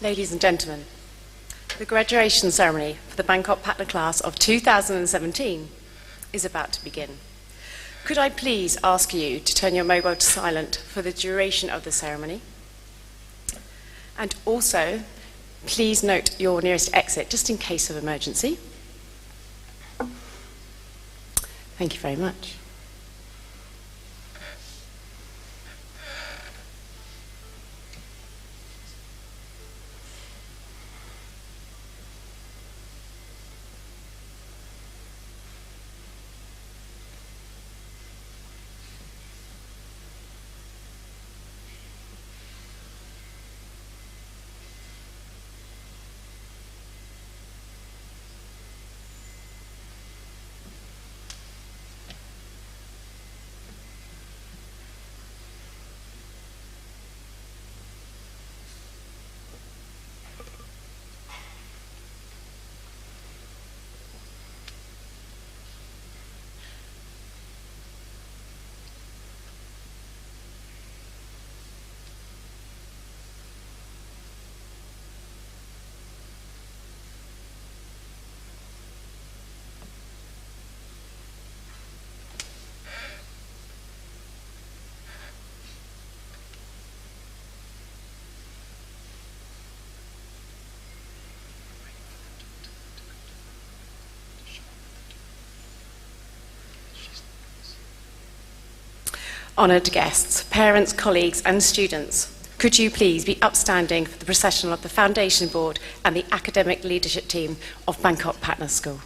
Ladies and gentlemen, the graduation ceremony for the Bangkok Patna class of 2017 is about to begin. Could I please ask you to turn your mobile to silent for the duration of the ceremony? And also, please note your nearest exit, just in case of emergency. Thank you very much. Honoured guests, parents, colleagues and students, could you please be upstanding for the processional of the Foundation Board and the Academic Leadership Team of Bangkok Patna School.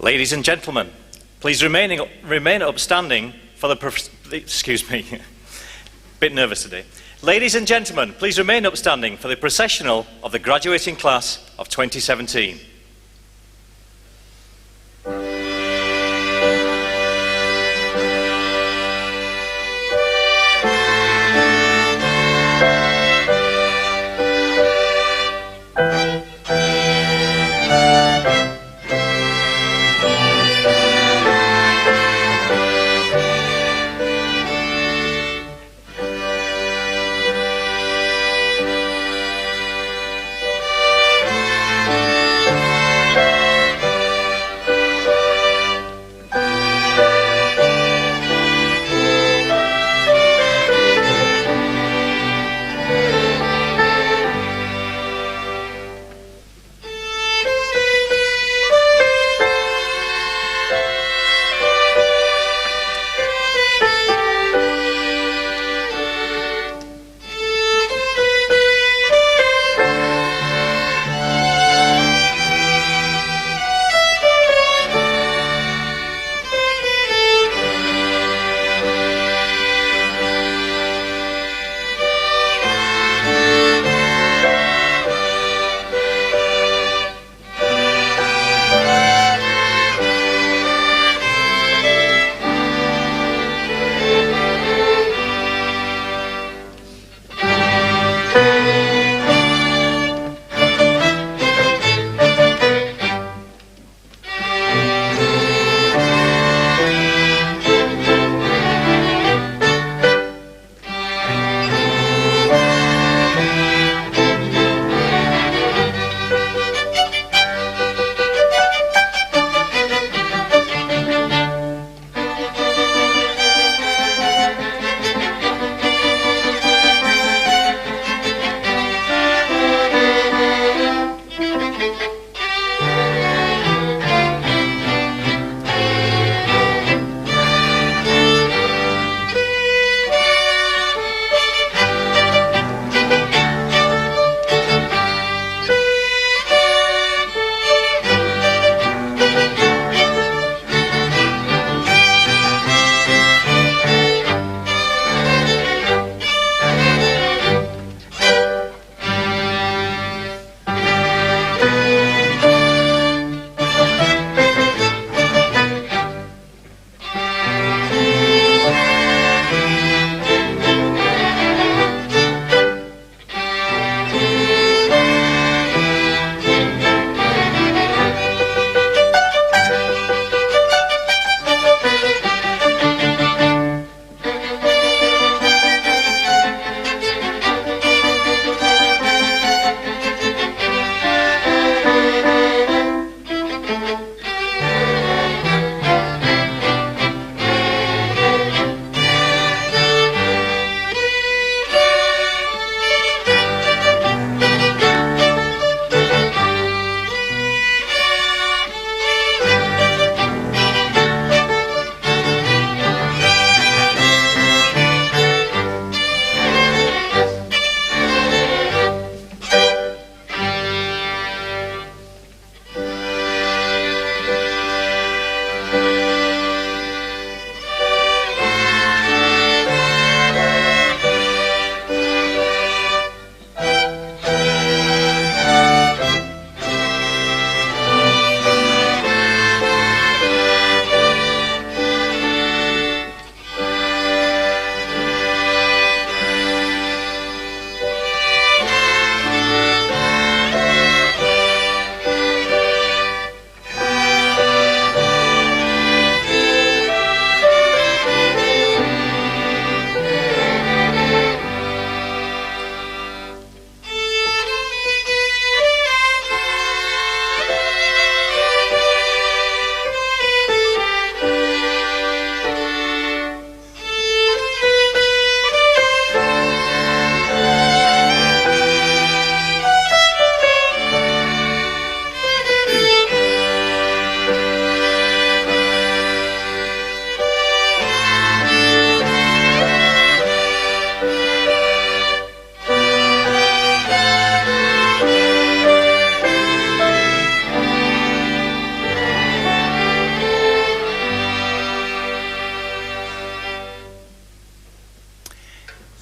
Ladies and gentlemen, please remain upstanding for the excuse me, bit nervous today. Ladies and gentlemen, please remain upstanding for the processional of the graduating class of 2017.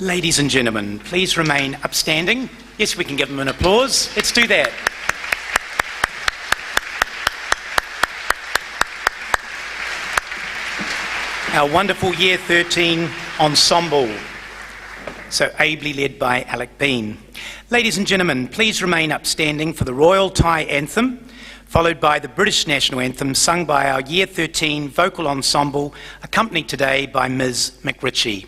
Ladies and gentlemen, please remain upstanding. Yes, we can give them an applause. Let's do that. Our wonderful Year 13 ensemble, so ably led by Alec Bean. Ladies and gentlemen, please remain upstanding for the Royal Thai Anthem, followed by the British National Anthem sung by our Year 13 vocal ensemble, accompanied today by Ms. McRitchie.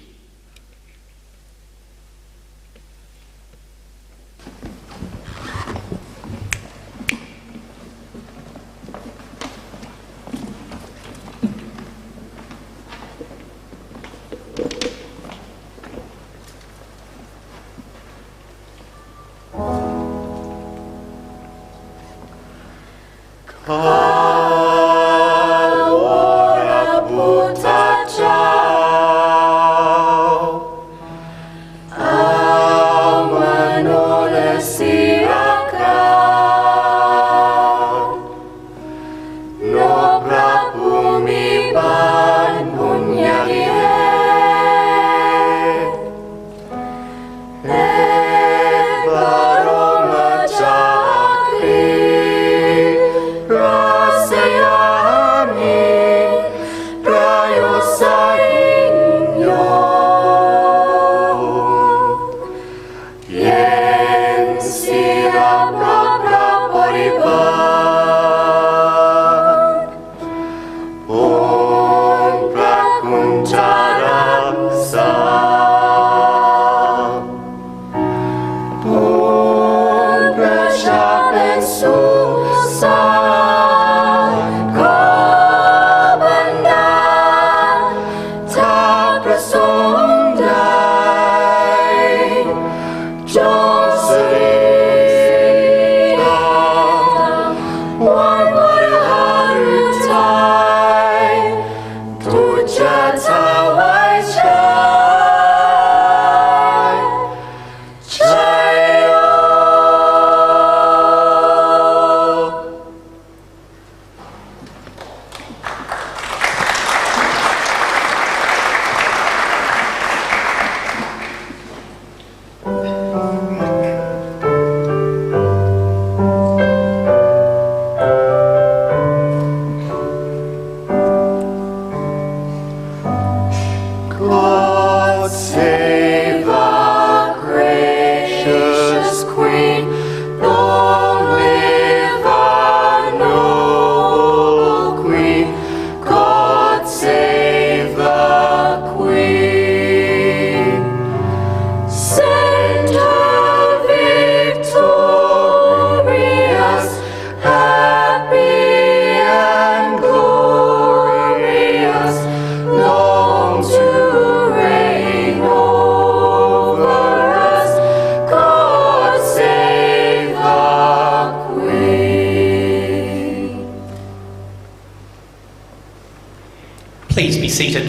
Please be seated.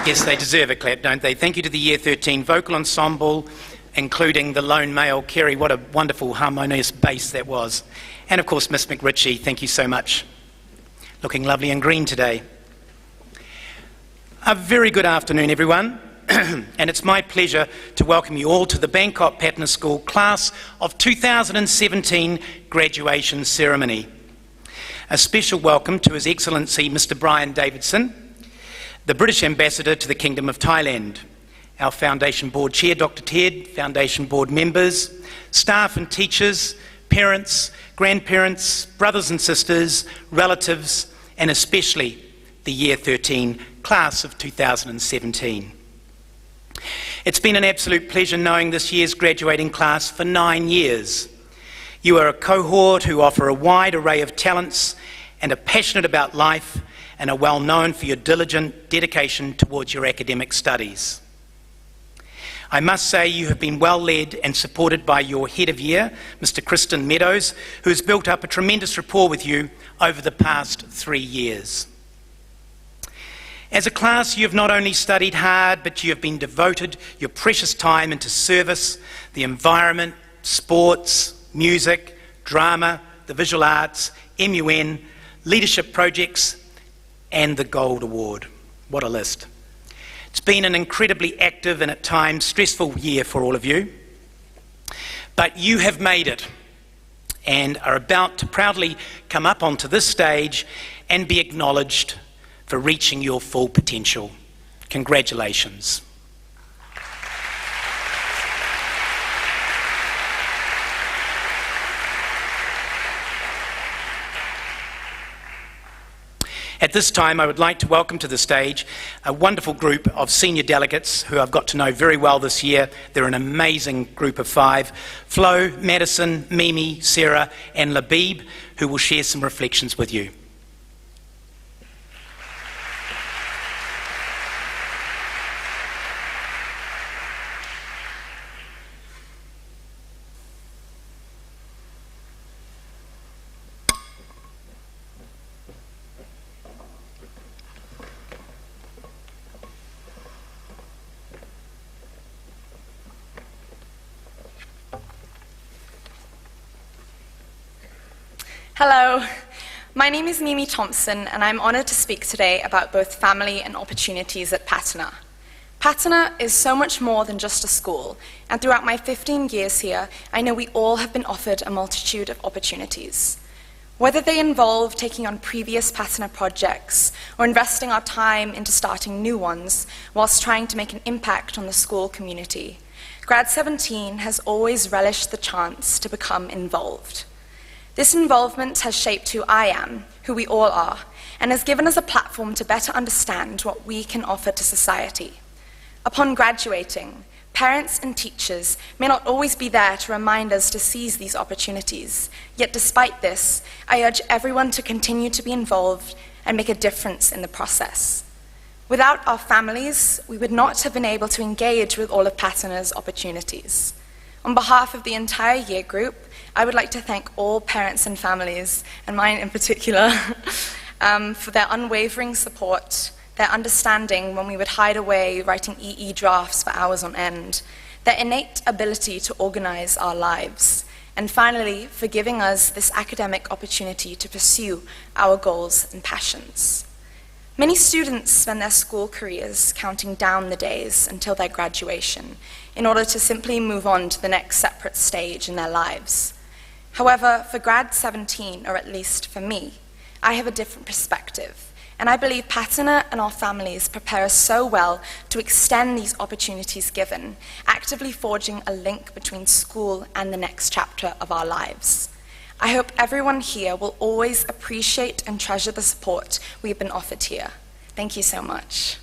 Yes, they deserve a clap, don't they? Thank you to the Year 13 vocal ensemble, including the lone male, Kerry. What a wonderful harmonious bass that was. And of course, Miss McRitchie, thank you so much. Looking lovely and green today. A very good afternoon, everyone. And it's my pleasure to welcome you all to the Bangkok Patna School Class of 2017 graduation ceremony. A special welcome to His Excellency Mr. Brian Davidson, the British Ambassador to the Kingdom of Thailand, our Foundation Board Chair, Dr. Ted, Foundation Board members, staff and teachers, parents, grandparents, brothers and sisters, relatives, and especially the Year 13 Class of 2017. It's been an absolute pleasure knowing this year's graduating class for 9 years. You are a cohort who offer a wide array of talents and are passionate about life and are well known for your diligent dedication towards your academic studies. I must say you have been well led and supported by your head of year, Mr. Kristen Meadows, who has built up a tremendous rapport with you over the past 3 years. As a class, you have not only studied hard, but you have been devoted your precious time into service, the environment, sports, music, drama, the visual arts, MUN, leadership projects, and the Gold Award. What a list. It's been an incredibly active and at times stressful year for all of you, but you have made it and are about to proudly come up onto this stage and be acknowledged for reaching your full potential. Congratulations. At this time, I would like to welcome to the stage a wonderful group of senior delegates who I've got to know very well this year. They're an amazing group of 5, Flo, Madison, Mimi, Sarah and Labib, who will share some reflections with you. Hello, my name is Mimi Thompson and I'm honoured to speak today about both family and opportunities at Patina. Patina is so much more than just a school, and throughout my 15 years here, I know we all have been offered a multitude of opportunities. Whether they involve taking on previous Patina projects or investing our time into starting new ones whilst trying to make an impact on the school community, Grad 17 has always relished the chance to become involved. This involvement has shaped who I am, who we all are, and has given us a platform to better understand what we can offer to society. Upon graduating, parents and teachers may not always be there to remind us to seize these opportunities, yet despite this, I urge everyone to continue to be involved and make a difference in the process. Without our families, we would not have been able to engage with all of Patina's opportunities. On behalf of the entire year group, I would like to thank all parents and families, and mine in particular, for their unwavering support, their understanding when we would hide away writing EE drafts for hours on end, their innate ability to organize our lives, and finally, for giving us this academic opportunity to pursue our goals and passions. Many students spend their school careers counting down the days until their graduation in order to simply move on to the next separate stage in their lives. However, for Grad 17, or at least for me, I have a different perspective, and I believe Patina and our families prepare us so well to extend these opportunities given, actively forging a link between school and the next chapter of our lives. I hope everyone here will always appreciate and treasure the support we've been offered here. Thank you so much.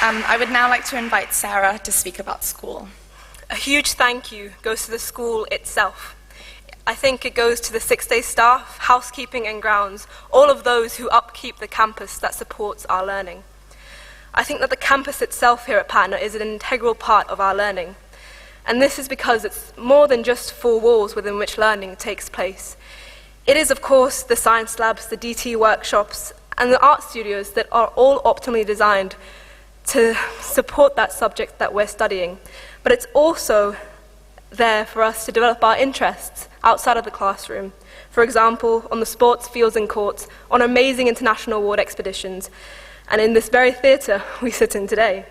I would now like to invite Sarah to speak about school. A huge thank you goes to the school itself. I think it goes to the 6-day staff, housekeeping and grounds, all of those who upkeep the campus that supports our learning. I think that the campus itself here at Patina is an integral part of our learning. And this is because it's more than just 4 walls within which learning takes place. It is, of course, the science labs, the DT workshops, and the art studios that are all optimally designed to support that subject that we're studying. But it's also there for us to develop our interests outside of the classroom. For example, on the sports fields and courts, on amazing international award expeditions, and in this very theatre we sit in today.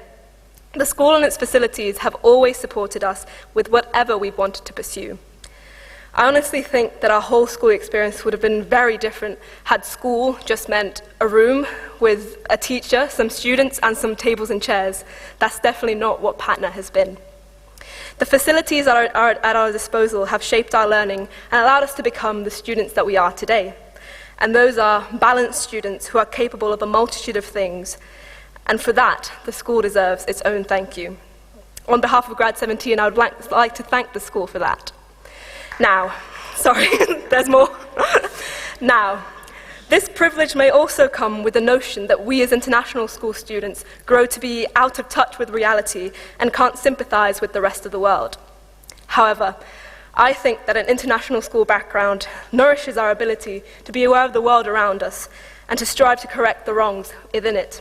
The school and its facilities have always supported us with whatever we've wanted to pursue. I honestly think that our whole school experience would have been very different had school just meant a room with a teacher, some students, and some tables and chairs. That's definitely not what Patina has been. The facilities at our disposal have shaped our learning and allowed us to become the students that we are today. And those are balanced students who are capable of a multitude of things. And for that, the school deserves its own thank you. On behalf of Grad 17, I would like to thank the school for that. Now, sorry, there's more. Now, this privilege may also come with the notion that we as international school students grow to be out of touch with reality and can't sympathize with the rest of the world. However, I think that an international school background nourishes our ability to be aware of the world around us and to strive to correct the wrongs within it.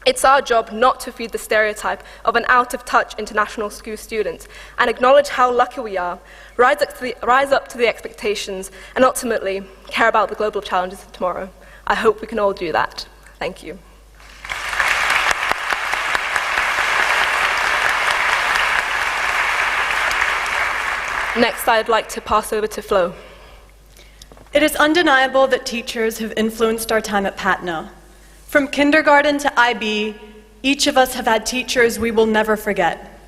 It's our job not to feed the stereotype of an out-of-touch international school student and acknowledge how lucky we are, rise up to the expectations, and ultimately care about the global challenges of tomorrow. I hope we can all do that. Thank you. Next, I'd like to pass over to Flo. It is undeniable that teachers have influenced our time at Patna. From kindergarten to IB, each of us have had teachers we will never forget.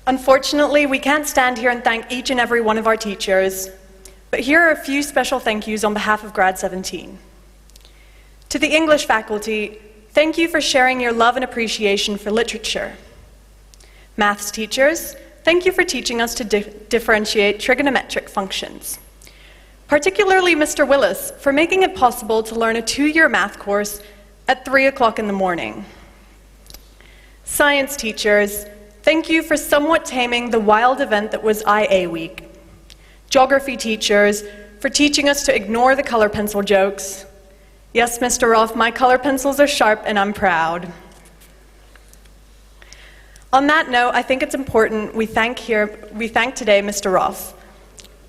Unfortunately, we can't stand here and thank each and every one of our teachers, but here are a few special thank yous on behalf of Grad 17. To the English faculty, thank you for sharing your love and appreciation for literature. Maths teachers, thank you for teaching us to differentiate trigonometric functions. Particularly Mr. Willis for making it possible to learn a 2-year math course at 3 o'clock in the morning. Science teachers, thank you for somewhat taming the wild event that was IA Week. Geography teachers, for teaching us to ignore the color pencil jokes. Yes, Mr. Roth, my color pencils are sharp and I'm proud. On that note, I think it's important we thank today Mr. Roth.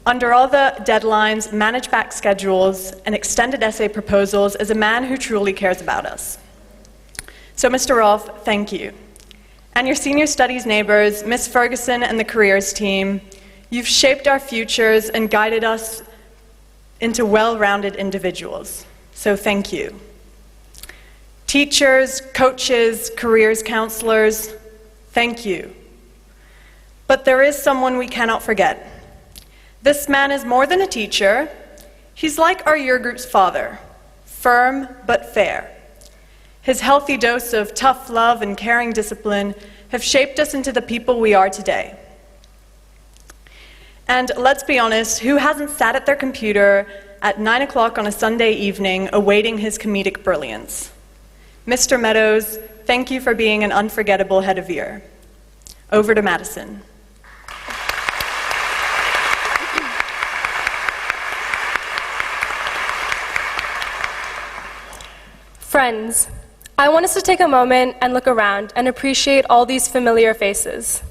Under all the deadlines, managed back schedules, and extended essay proposals, is a man who truly cares about us. So Mr. Roth, thank you. And your senior studies neighbors, Miss Ferguson and the careers team, you've shaped our futures and guided us into well-rounded individuals. So thank you. Teachers, coaches, careers counselors, thank you. But there is someone we cannot forget. This man is more than a teacher. He's like our year group's father, firm but fair. His healthy dose of tough love and caring discipline have shaped us into the people we are today. And let's be honest, who hasn't sat at their computer at 9 o'clock on a Sunday evening awaiting his comedic brilliance? Mr. Meadows, thank you for being an unforgettable head of year. Over to Madison. Friends, I want us to take a moment and look around and appreciate all these familiar faces.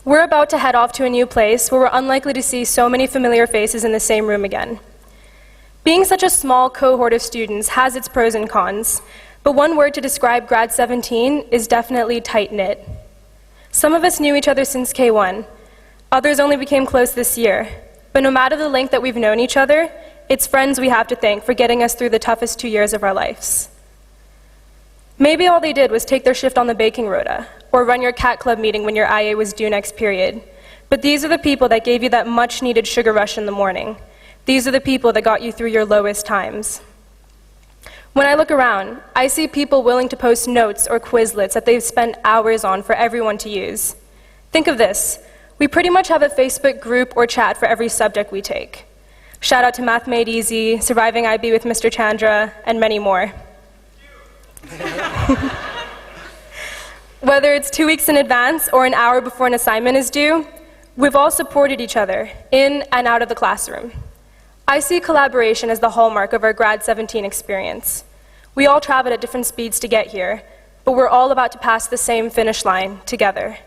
We're about to head off to a new place where we're unlikely to see so many familiar faces in the same room again. Being such a small cohort of students has its pros and cons, but one word to describe Grad 17 is definitely tight-knit. Some of us knew each other since K1, others only became close this year, but no matter the length that we've known each other, it's friends we have to thank for getting us through the toughest 2 years of our lives. Maybe all they did was take their shift on the baking rota, or run your cat club meeting when your IA was due next period. But these are the people that gave you that much-needed sugar rush in the morning. These are the people that got you through your lowest times. When I look around, I see people willing to post notes or Quizlets that they've spent hours on for everyone to use. Think of this. We pretty much have a Facebook group or chat for every subject we take. Shout out to Math Made Easy, Surviving IB with Mr. Chandra, and many more. Whether it's 2 weeks in advance or an hour before an assignment is due, we've all supported each other in and out of the classroom. I see collaboration as the hallmark of our Grad 17 experience. We all traveled at different speeds to get here, but we're all about to pass the same finish line together.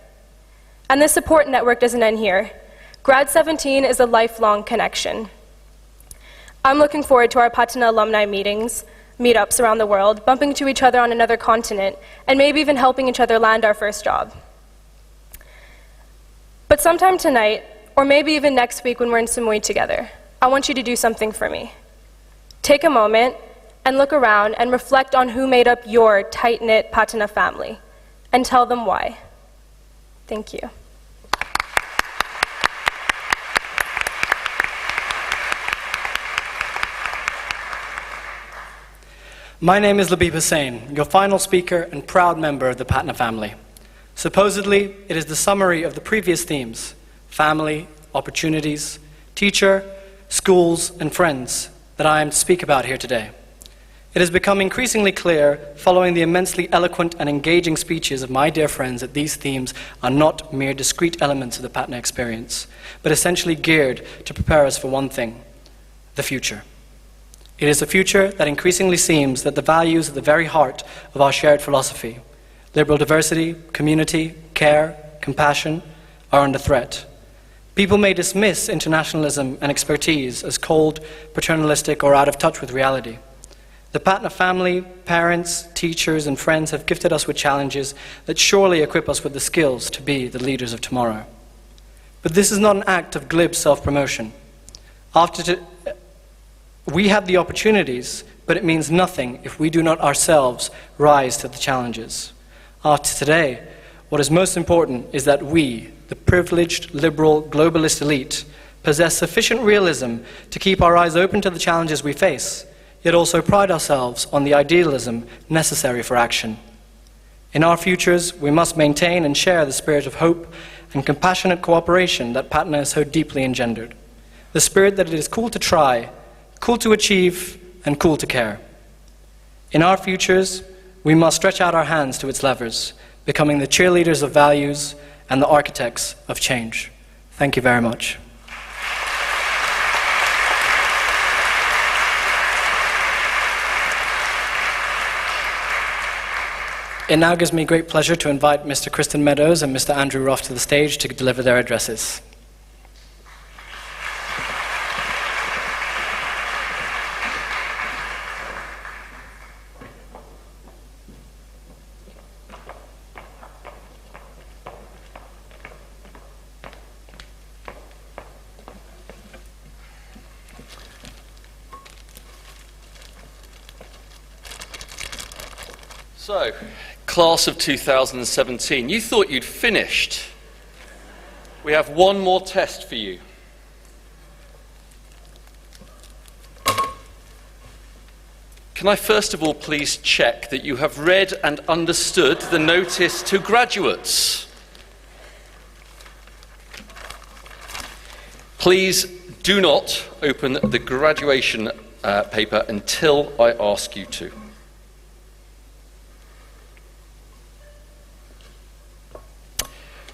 And this support network doesn't end here. Grad 17 is a lifelong connection. I'm looking forward to our Patna alumni meetups around the world, bumping into each other on another continent, and maybe even helping each other land our first job. But sometime tonight, or maybe even next week when we're in Samui together, I want you to do something for me. Take a moment and look around and reflect on who made up your tight-knit Patna family, and tell them why. Thank you. My name is Labib Hussain, your final speaker and proud member of the Patna family. Supposedly, it is the summary of the previous themes: family, opportunities, teacher, schools, and friends that I am to speak about here today. It has become increasingly clear, following the immensely eloquent and engaging speeches of my dear friends, that these themes are not mere discrete elements of the Patna experience, but essentially geared to prepare us for one thing: the future. It is a future that increasingly seems that the values at the very heart of our shared philosophy, liberal diversity, community, care, compassion, are under threat. People may dismiss internationalism and expertise as cold, paternalistic, or out of touch with reality. The Patna family, parents, teachers, and friends have gifted us with challenges that surely equip us with the skills to be the leaders of tomorrow. But this is not an act of glib self-promotion. We have the opportunities, but it means nothing if we do not ourselves rise to the challenges. After today, what is most important is that we, the privileged, liberal, globalist elite, possess sufficient realism to keep our eyes open to the challenges we face, yet also pride ourselves on the idealism necessary for action. In our futures, we must maintain and share the spirit of hope and compassionate cooperation that Patna has so deeply engendered. The spirit that it is cool to try, cool to achieve, and cool to care. In our futures, we must stretch out our hands to its levers, becoming the cheerleaders of values and the architects of change. Thank you very much. It now gives me great pleasure to invite Mr. Kristen Meadows and Mr. Andrew Roth to the stage to deliver their addresses. So, class of 2017, you thought you'd finished. We have one more test for you. Can I first of all please check that you have read and understood the notice to graduates? Please do not open the graduation paper until I ask you to.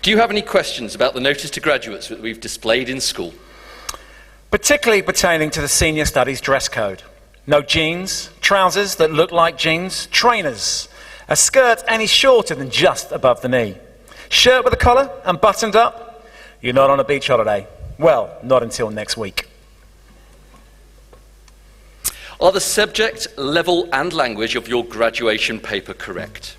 Do you have any questions about the notice to graduates that we've displayed in school? Particularly pertaining to the senior studies dress code. No jeans, trousers that look like jeans, trainers, a skirt any shorter than just above the knee, shirt with a collar and buttoned up. You're not on a beach holiday. Well, not until next week. Are the subject, level and language of your graduation paper correct?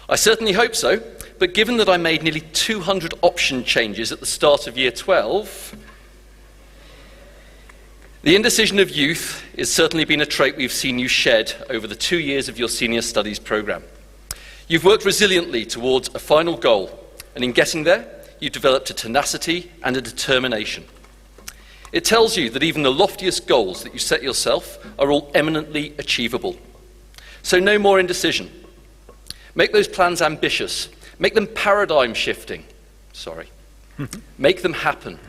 I certainly hope so. But given that I made nearly 200 option changes at the start of Year 12, the indecision of youth has certainly been a trait we've seen you shed over the 2 years of your senior studies programme. You've worked resiliently towards a final goal, and in getting there, you've developed a tenacity and a determination. It tells you that even the loftiest goals that you set yourself are all eminently achievable. So no more indecision. Make those plans ambitious. Make them paradigm shifting. Make them happen.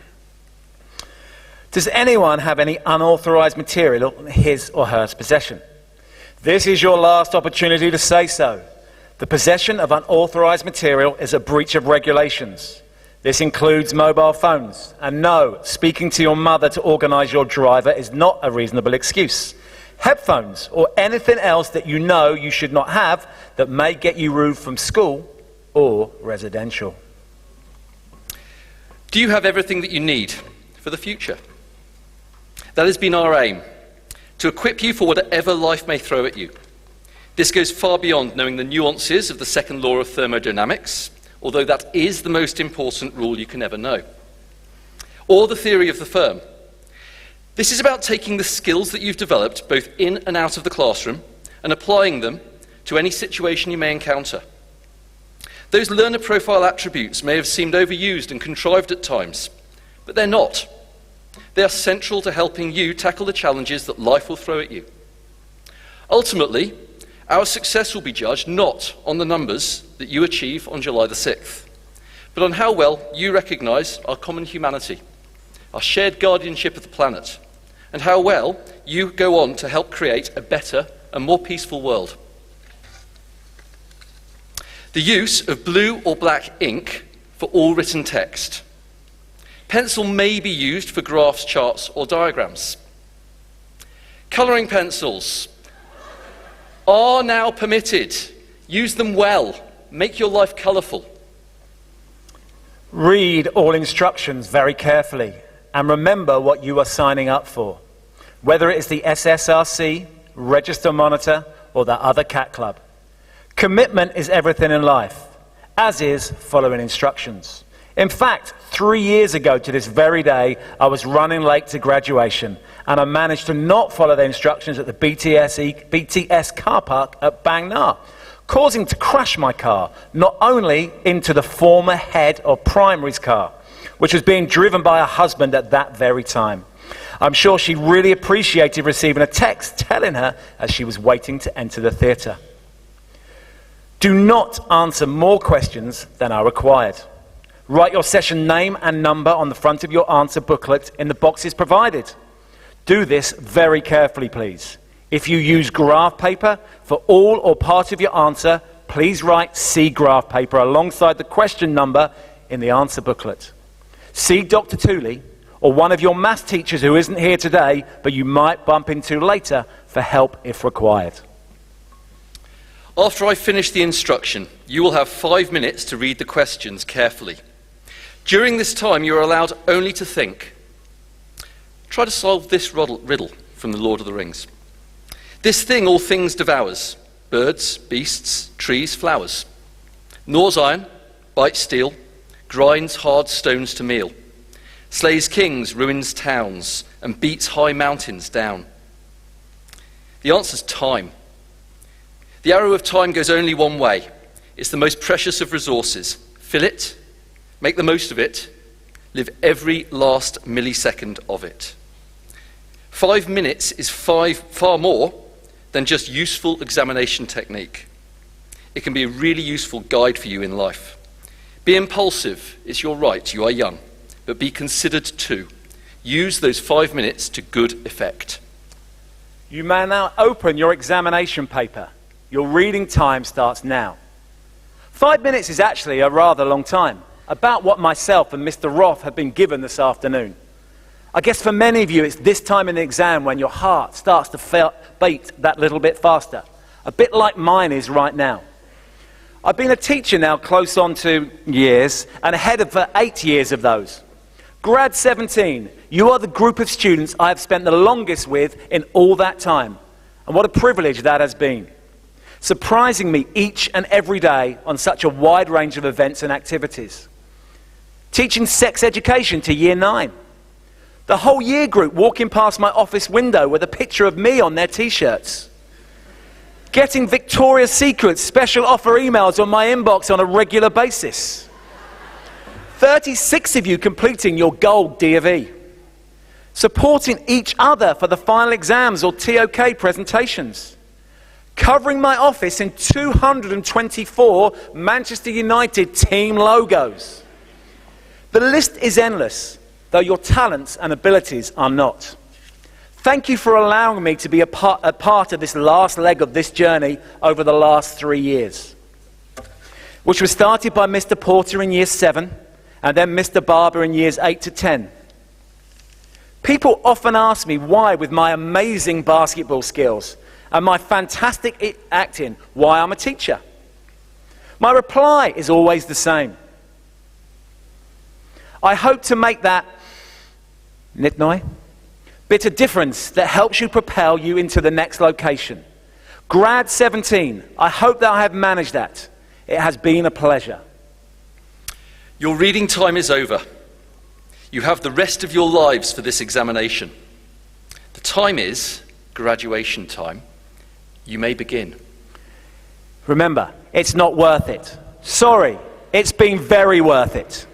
Does anyone have any unauthorized material in his or her possession? This is your last opportunity to say so. The possession of unauthorized material is a breach of regulations. This includes mobile phones. And no, speaking to your mother to organize your driver is not a reasonable excuse. Headphones or anything else that you know you should not have that may get you removed from school or residential. Do you have everything that you need for the future? That has been our aim, to equip you for whatever life may throw at you. This goes far beyond knowing the nuances of the second law of thermodynamics, although that is the most important rule you can ever know, or the theory of the firm. This is about taking the skills that you've developed both in and out of the classroom and applying them to any situation you may encounter. Those learner profile attributes may have seemed overused and contrived at times, but they're not. They are central to helping you tackle the challenges that life will throw at you. Ultimately, our success will be judged not on the numbers that you achieve on July the 6th, but on how well you recognise our common humanity, our shared guardianship of the planet, and how well you go on to help create a better and more peaceful world. The use of blue or black ink for all written text. Pencil may be used for graphs, charts, or diagrams. Colouring pencils are now permitted. Use them well. Make your life colourful. Read all instructions very carefully and remember what you are signing up for, whether it is the SSRC, Register Monitor, or the other cat club. Commitment is everything in life, as is following instructions. In fact, 3 years ago to this very day, I was running late to graduation and I managed to not follow the instructions at the BTS car park at Bang Na, causing to crash my car, not only into the former head of primary's car, which was being driven by her husband at that very time. I'm sure she really appreciated receiving a text telling her as she was waiting to enter the theatre. Do not answer more questions than are required. Write your session name and number on the front of your answer booklet in the boxes provided. Do this very carefully, please. If you use graph paper for all or part of your answer, please write C graph paper alongside the question number in the answer booklet. See Dr. Tooley or one of your maths teachers who isn't here today, but you might bump into later for help if required. After I finish the instruction, you will have 5 minutes to read the questions carefully. During this time, you are allowed only to think. Try to solve this riddle from the Lord of the Rings. This thing all things devours, birds, beasts, trees, flowers. Gnaws iron, bites steel, grinds hard stones to meal, slays kings, ruins towns, and beats high mountains down. The answer's time. The arrow of time goes only one way. It's the most precious of resources. Fill it, make the most of it, live every last millisecond of it. 5 minutes is far more than just useful examination technique. It can be a really useful guide for you in life. Be impulsive, it's your right, you are young, but be considered too. Use those 5 minutes to good effect. You may now open your examination paper. Your reading time starts now. 5 minutes is actually a rather long time, about what myself and Mr. Roth have been given this afternoon. I guess for many of you, it's this time in the exam when your heart starts to beat that little bit faster, a bit like mine is right now. I've been a teacher now close on 2 years and ahead of 8 years of those. Grad 17, you are the group of students I have spent the longest with in all that time. And what a privilege that has been. Surprising me each and every day on such a wide range of events and activities. Teaching sex education to year 9. The whole year group walking past my office window with a picture of me on their t-shirts. Getting Victoria's Secret special offer emails on my inbox on a regular basis. 36 of you completing your gold D of E. Supporting each other for the final exams or TOK presentations. Covering my office in 224 Manchester United team logos. The list is endless, though your talents and abilities are not. Thank you for allowing me to be a part of this last leg of this journey over the last 3 years, which was started by Mr. Porter in year 7 and then Mr. Barber in years 8 to 10. People often ask me why, with my amazing basketball skills and my fantastic acting, why I'm a teacher. My reply is always the same. I hope to make that bit of difference that helps you propel you into the next location. Grad 17, I hope that I have managed that. It has been a pleasure. Your reading time is over. You have the rest of your lives for this examination. The time is graduation time. You may begin. Remember, it's not worth it. Sorry, it's been very worth it.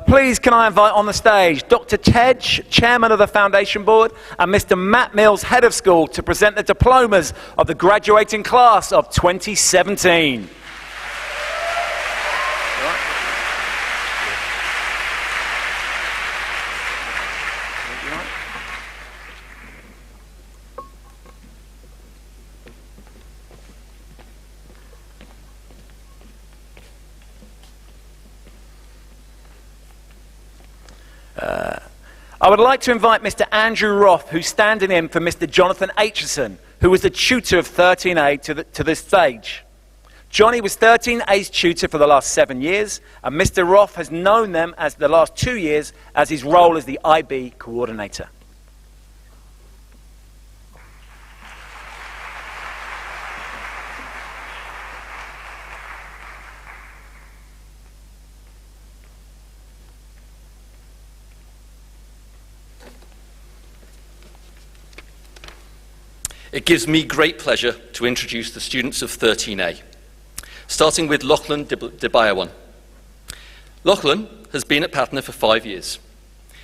Please, can I invite on the stage Dr. Tej, Chairman of the Foundation Board, and Mr. Matt Mills, Head of School, to present the diplomas of the graduating class of 2017. I would like to invite Mr. Andrew Roth, who's standing in for Mr. Jonathan Aitchison, who was the tutor of 13A to this stage. Johnny was 13A's tutor for the last 7 years, and Mr. Roth has known them as the last 2 years as his role as the IB coordinator. It gives me great pleasure to introduce the students of 13A, starting with Lachlan Debayawan. Lachlan has been at Patna for 5 years.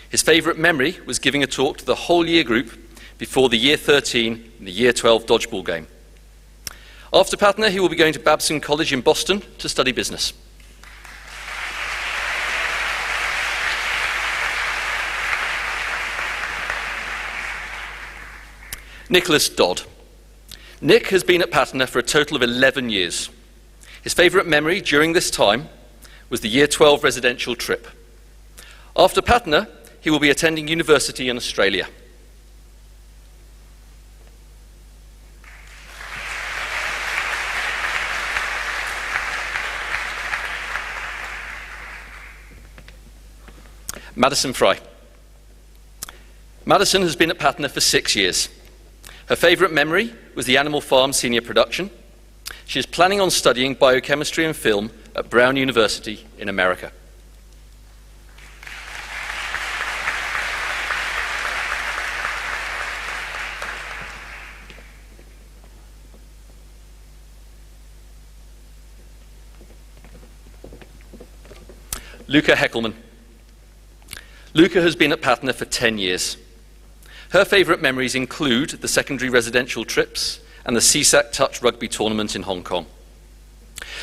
His favourite memory was giving a talk to the whole year group before the Year 13 and the Year 12 dodgeball game. After Patna, he will be going to Babson College in Boston to study business. Nicholas Dodd. Nick has been at Patna for a total of 11 years. His favourite memory during this time was the Year 12 residential trip. After Patna, he will be attending university in Australia. Madison Fry. Madison has been at Patna for 6 years. Her favourite memory was the Animal Farm senior production. She is planning on studying biochemistry and film at Brown University in America. Luca Heckelman. Luca has been at Patna for 10 years. Her favourite memories include the secondary residential trips and the CSAC Touch rugby tournament in Hong Kong.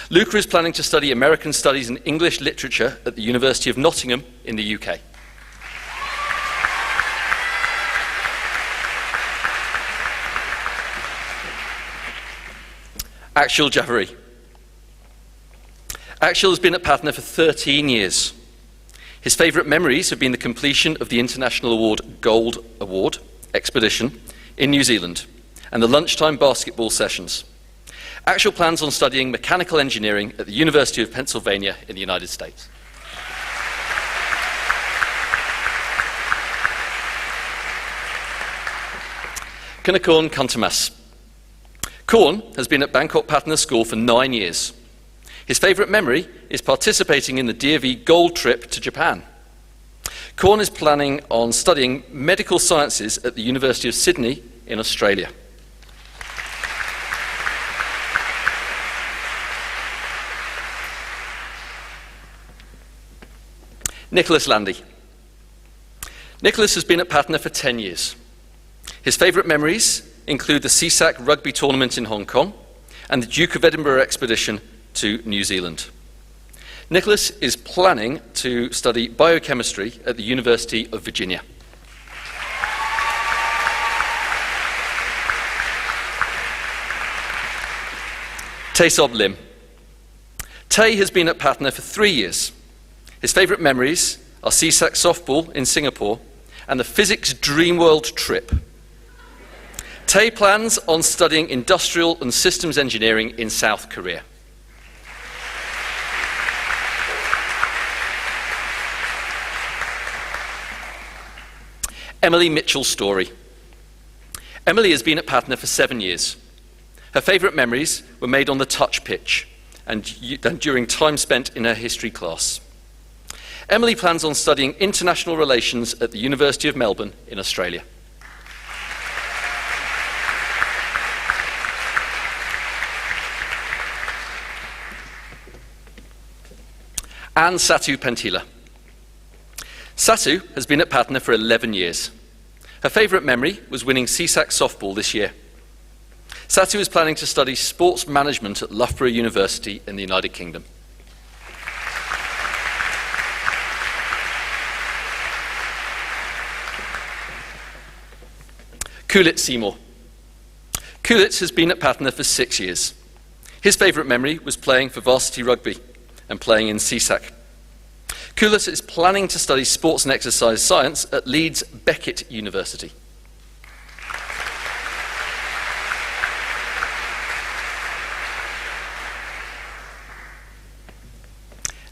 Luca is planning to study American Studies and English Literature at the University of Nottingham in the UK. Akshul Javeri. Akshul has been at Patna for 13 years. His favourite memories have been the completion of the International Award Gold Award expedition in New Zealand and the lunchtime basketball sessions. Akshul plans on studying mechanical engineering at the University of Pennsylvania in the United States. Kanakorn Kantamas. Korn has been at Bangkok Patna School for 9 years. His favourite memory is participating in the DV Gold trip to Japan. Korn is planning on studying medical sciences at the University of Sydney in Australia. Nicholas Landy. Nicholas has been at Patna for 10 years. His favourite memories include the CSAC rugby tournament in Hong Kong and the Duke of Edinburgh expedition to New Zealand. Nicholas is planning to study biochemistry at the University of Virginia. Tae-Sob Lim. Tae has been at Patna for 3 years. His favourite memories are CSAC softball in Singapore and the Physics Dreamworld trip. Tae plans on studying industrial and systems engineering in South Korea. Emily Mitchell-Story. Emily has been at Patna for 7 years. Her favourite memories were made on the touch pitch and during time spent in her history class. Emily plans on studying international relations at the University of Melbourne in Australia. Anne Satu Pentila. Satu has been at Patna for 11 years. Her favourite memory was winning CSAC softball this year. Satu is planning to study sports management at Loughborough University in the United Kingdom. Kulit Seymour. Kulit has been at Patna for 6 years. His favourite memory was playing for varsity rugby and playing in CSAC. Kulis is planning to study sports and exercise science at Leeds Beckett University.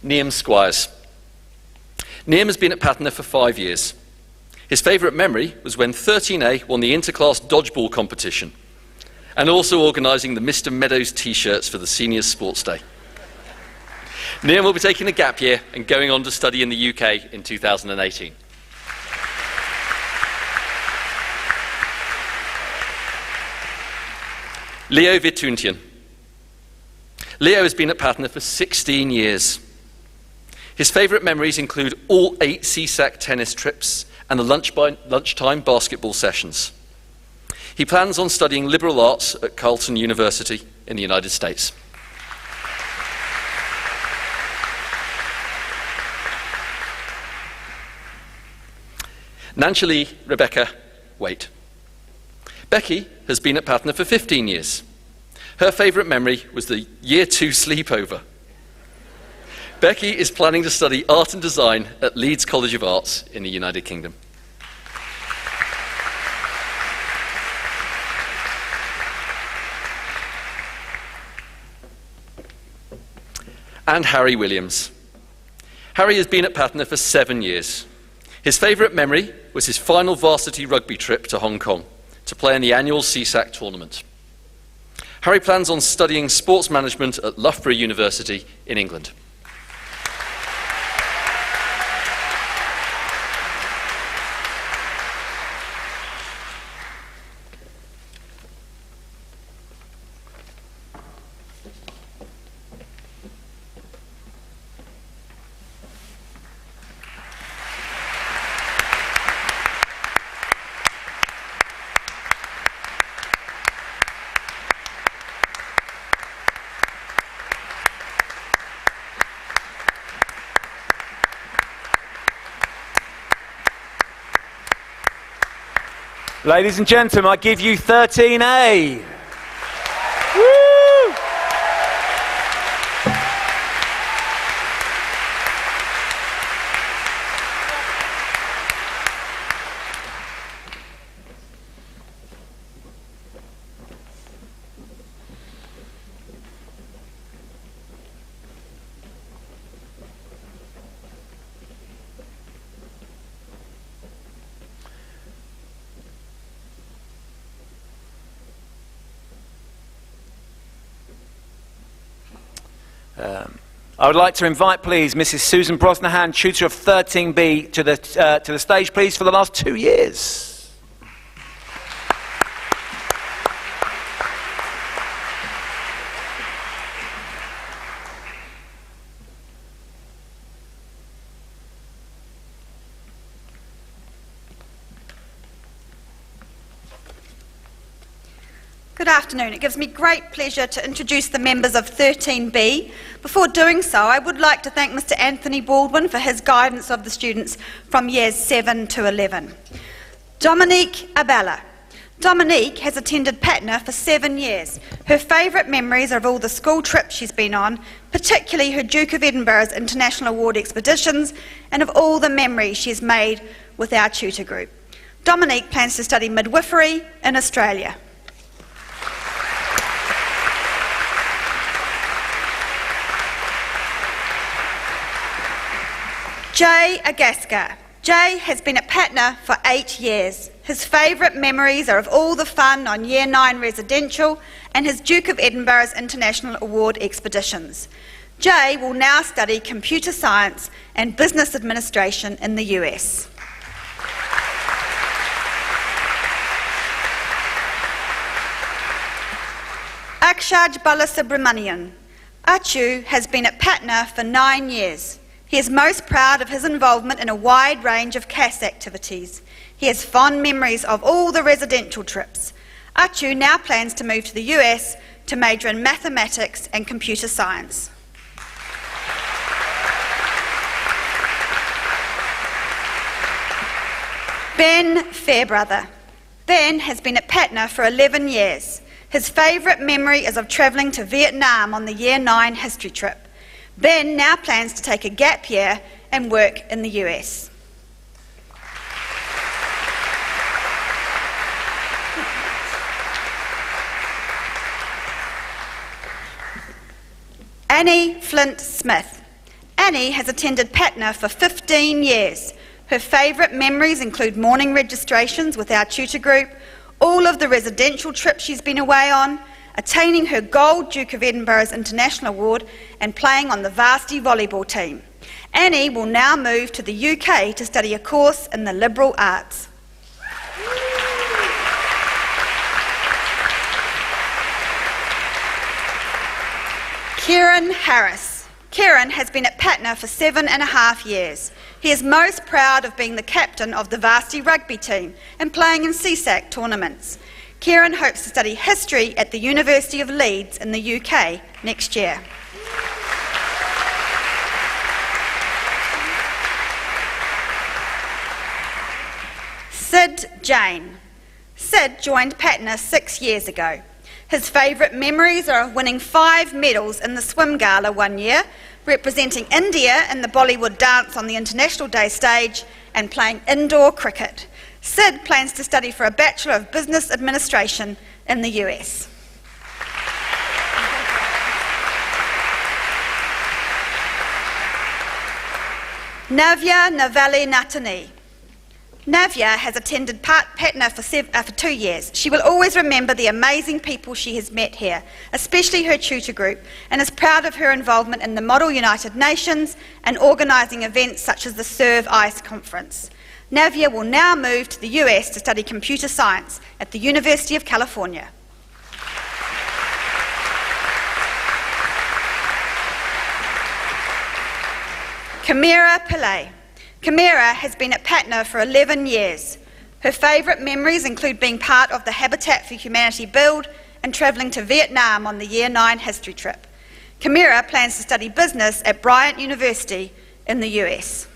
Niam Squires. Niam has been at Patna for 5 years. His favourite memory was when 13A won the interclass dodgeball competition and also organising the Mr Meadows t-shirts for the Seniors Sports Day. Niam will be taking a gap year and going on to study in the UK in 2018. Leo Vituntian. Leo has been at Patna for 16 years. His favourite memories include all 8 CSAC tennis trips and the lunchtime basketball sessions. He plans on studying liberal arts at Carleton University in the United States. Nanchali Rebecca Waite. Becky has been at Patna for 15 years. Her favourite memory was the Year 2 sleepover. Becky is planning to study art and design at Leeds College of Arts in the United Kingdom. And Harry Williams. Harry has been at Patna for 7 years. His favourite memory was his final varsity rugby trip to Hong Kong to play in the annual CSAC tournament. Harry plans on studying sports management at Loughborough University in England. Ladies and gentlemen, I give you 13A. Woo! I would like to invite, please, Mrs. Susan Brosnahan, tutor of 13B, to the stage, please, for the last 2 years. Good afternoon. It gives me great pleasure to introduce the members of 13B. Before doing so, I would like to thank Mr. Anthony Baldwin for his guidance of the students from years 7 to 11. Dominique Abella. Dominique has attended Patna for 7 years. Her favourite memories are of all the school trips she's been on, particularly her Duke of Edinburgh's International Award expeditions, and of all the memories she's made with our tutor group. Dominique plans to study midwifery in Australia. Jay Agaska. Jay has been at Patna for 8 years. His favourite memories are of all the fun on Year 9 residential and his Duke of Edinburgh's International Award expeditions. Jay will now study computer science and business administration in the US. Akshaj Balasubramanian. Achu has been at Patna for 9 years. He is most proud of his involvement in a wide range of CAS activities. He has fond memories of all the residential trips. Achu now plans to move to the US to major in mathematics and computer science. Ben Fairbrother. Ben has been at Patna for 11 years. His favourite memory is of travelling to Vietnam on the Year 9 history trip. Ben now plans to take a gap year and work in the US. Annie Flint Smith. Annie has attended Patna for 15 years. Her favourite memories include morning registrations with our tutor group, all of the residential trips she's been away on, attaining her gold Duke of Edinburgh's International Award, and playing on the varsity volleyball team. Annie will now move to the UK to study a course in the liberal arts. Kieran Harris. Kieran has been at Patna for 7.5 years. He is most proud of being the captain of the varsity rugby team and playing in CSAC tournaments. Kieran hopes to study history at the University of Leeds in the UK next year. Sid Jane. Sid joined Patna 6 years ago. His favourite memories are of winning 5 medals in the swim gala one year, representing India in the Bollywood dance on the International Day stage, and playing indoor cricket. Sid plans to study for a Bachelor of Business Administration in the US. Navya Navali Natani. Navya has attended Patna for 2 years. She will always remember the amazing people she has met here, especially her tutor group, and is proud of her involvement in the Model United Nations and organising events such as the Serve Ice Conference. Navya will now move to the US to study computer science at the University of California. Kamira Pillay. Kamira has been at Patna for 11 years. Her favourite memories include being part of the Habitat for Humanity build and travelling to Vietnam on the Year 9 history trip. Kamira plans to study business at Bryant University in the US.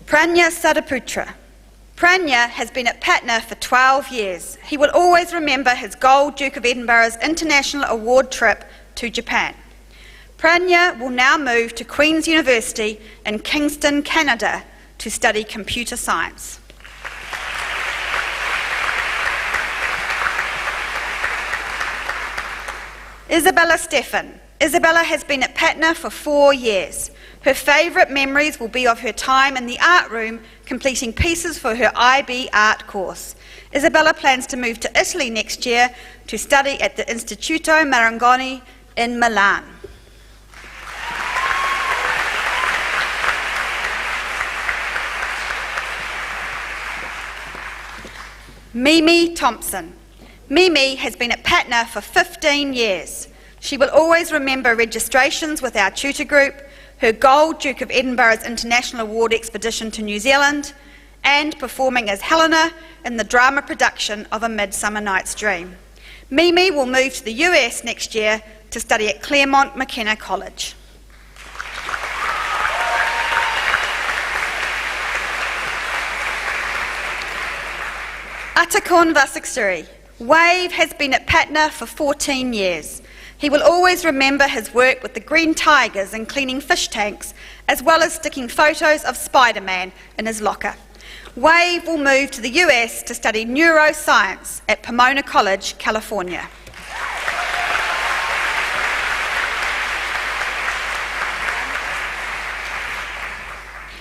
Pranya Sadaputra. Pranya has been at Patna for 12 years. He will always remember his gold Duke of Edinburgh's International Award trip to Japan. Pranya will now move to Queen's University in Kingston, Canada to study computer science. Isabella Stephan. Isabella has been at Patna for 4 years. Her favourite memories will be of her time in the art room completing pieces for her IB art course. Isabella plans to move to Italy next year to study at the Istituto Marangoni in Milan. Mimi Thompson. Mimi has been at Patna for 15 years. She will always remember registrations with our tutor group, her gold Duke of Edinburgh's International Award expedition to New Zealand, and performing as Helena in the drama production of A Midsummer Night's Dream. Mimi will move to the US next year to study at Claremont McKenna College. Atakorn Vasaksuri. Wave has been at Patna for 14 years. He will always remember his work with the Green Tigers and cleaning fish tanks, as well as sticking photos of Spider-Man in his locker. Wave will move to the US to study neuroscience at Pomona College, California.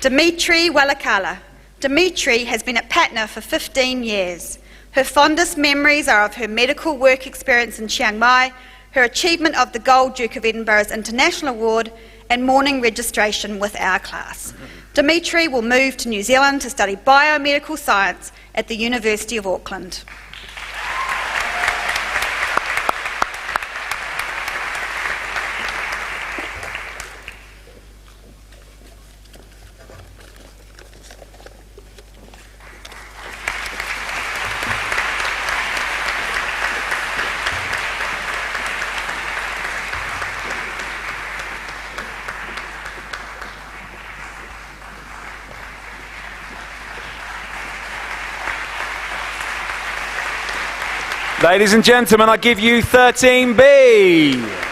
Dimitri Walakala. Dimitri has been at Patna for 15 years. Her fondest memories are of her medical work experience in Chiang Mai, her achievement of the Gold Duke of Edinburgh's International Award, and morning registration with our class. Dimitri will move to New Zealand to study biomedical science at the University of Auckland. Ladies and gentlemen, I give you 13B.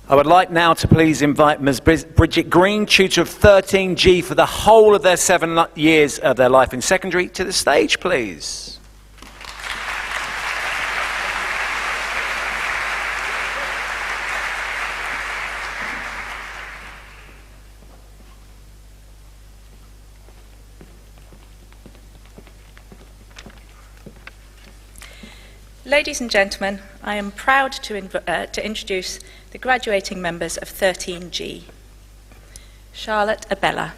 I would like now to please invite Ms. Bridget Green, tutor of 13G for the whole of their 7 years of their life in secondary, to the stage, please. Ladies and gentlemen, I am proud to introduce the graduating members of 13G. Charlotte Abella.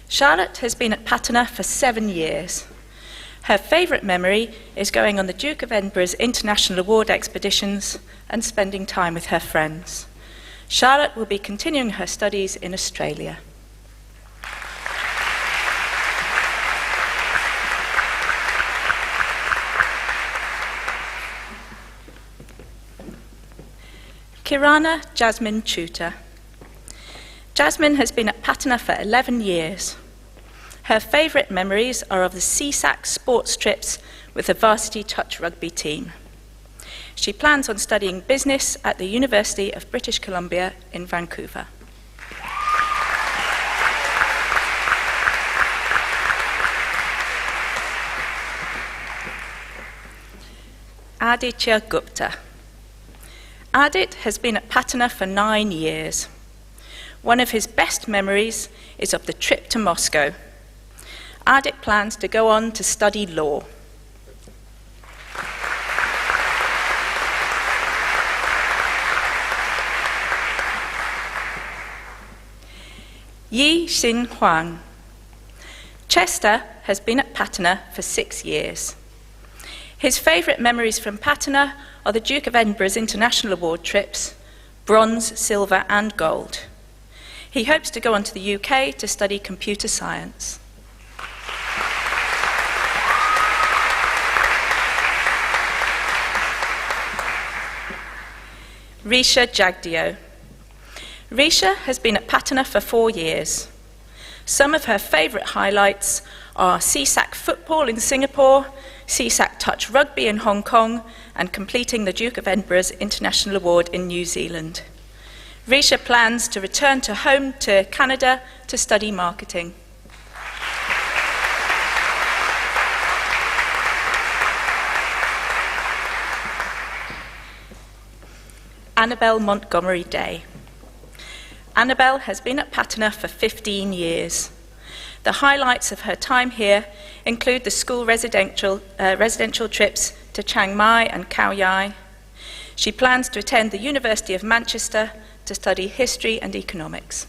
Charlotte has been at Patna for 7 years. Her favourite memory is going on the Duke of Edinburgh's International Award expeditions and spending time with her friends. Charlotte will be continuing her studies in Australia. Kirana Jasmine Chuter. Jasmine has been at Patna for 11 years. Her favourite memories are of the CSAC sports trips with the varsity touch rugby team. She plans on studying business at the University of British Columbia in Vancouver. Aditya Gupta. Adit has been at Patna for 9 years. One of his best memories is of the trip to Moscow. Adit plans to go on to study law. Yi Xin Huang. Chester has been at Patna for 6 years. His favourite memories from Patna are the Duke of Edinburgh's International Award trips, bronze, silver and gold. He hopes to go on to the UK to study computer science. Risha Jagdeo. Risha has been at Patna for 4 years. Some of her favourite highlights are CSAC football in Singapore, CSAC touch rugby in Hong Kong, and completing the Duke of Edinburgh's International Award in New Zealand. Risha plans to return home to Canada to study marketing. Annabelle Montgomery Day. Annabelle has been at Patna for 15 years. The highlights of her time here include the school residential trips to Chiang Mai and Khao Yai. She plans to attend the University of Manchester to study history and economics.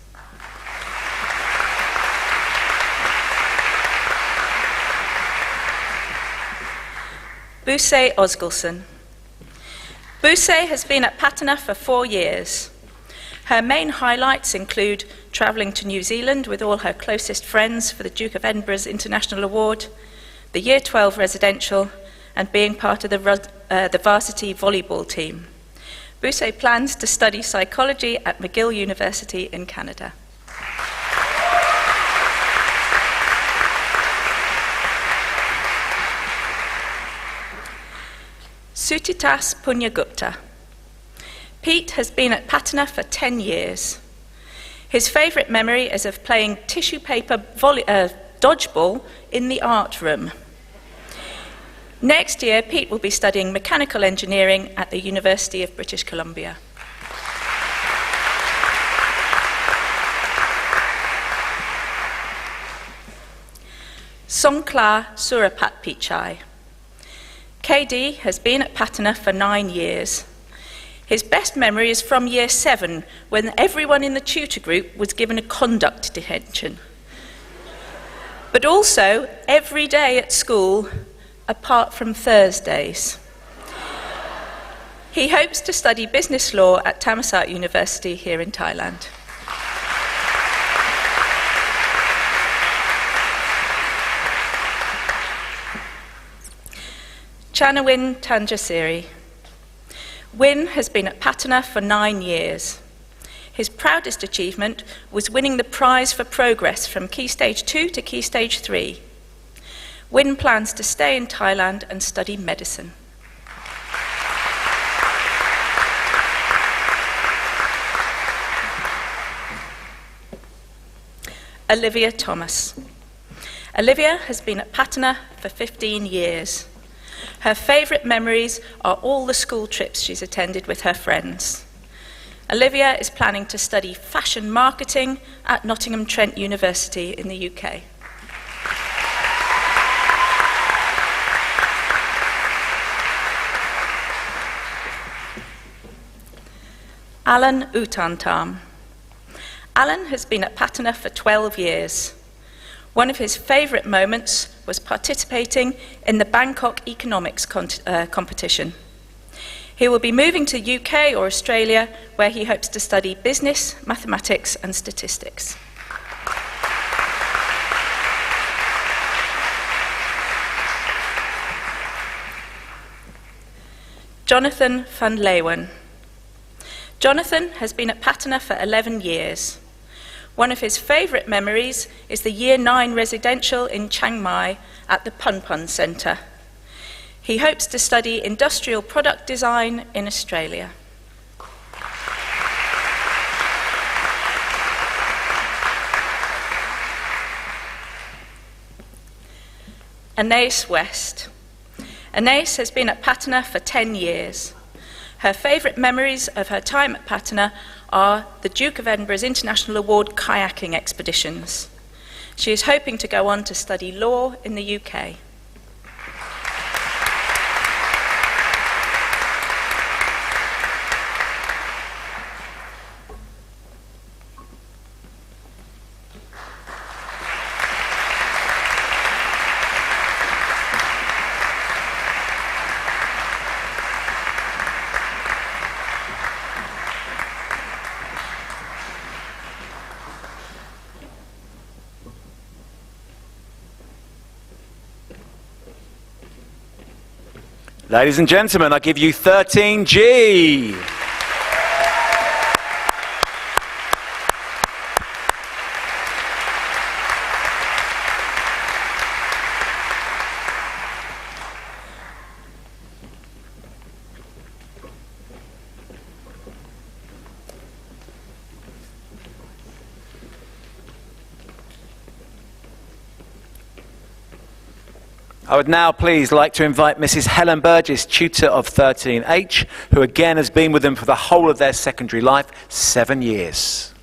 Buse Osgulson. Buse has been at Patna for 4 years. Her main highlights include travelling to New Zealand with all her closest friends for the Duke of Edinburgh's International Award, the Year 12 residential, and being part of the varsity volleyball team. Buse plans to study psychology at McGill University in Canada. Sutitas Punyagupta. Pete has been at Patna for 10 years. His favourite memory is of playing tissue paper dodgeball in the art room. Next year, Pete will be studying mechanical engineering at the University of British Columbia. Songkla Surapat Pichai. KD has been at Patna for 9 years. His best memory is from Year 7, when everyone in the tutor group was given a conduct detention. But also every day at school, apart from Thursdays. He hopes to study business law at Thammasat University here in Thailand. Chanawin Tanjasiri. Win has been at Patna for 9 years. His proudest achievement was winning the prize for progress from Key Stage 2 to Key Stage 3. Win plans to stay in Thailand and study medicine. Olivia Thomas. Olivia has been at Patna for 15 years. Her favourite memories are all the school trips she's attended with her friends. Olivia is planning to study fashion marketing at Nottingham Trent University in the UK. Alan Utantam. Alan has been at Patna for 12 years. One of his favourite moments was participating in the Bangkok Economics competition. He will be moving to UK or Australia, where he hopes to study business, mathematics and statistics. Jonathan van Leeuwen. Jonathan has been at Patna for 11 years. One of his favourite memories is the Year 9 residential in Chiang Mai at the Pun Pun Centre. He hopes to study industrial product design in Australia. Anais West. Anais has been at Patna for 10 years. Her favourite memories of her time at Patna are the Duke of Edinburgh's International Award kayaking expeditions. She is hoping to go on to study law in the UK. Ladies and gentlemen, I give you 13G. I would now please like to invite Mrs. Helen Burgess, tutor of 13H, who again has been with them for the whole of their secondary life, 7 years.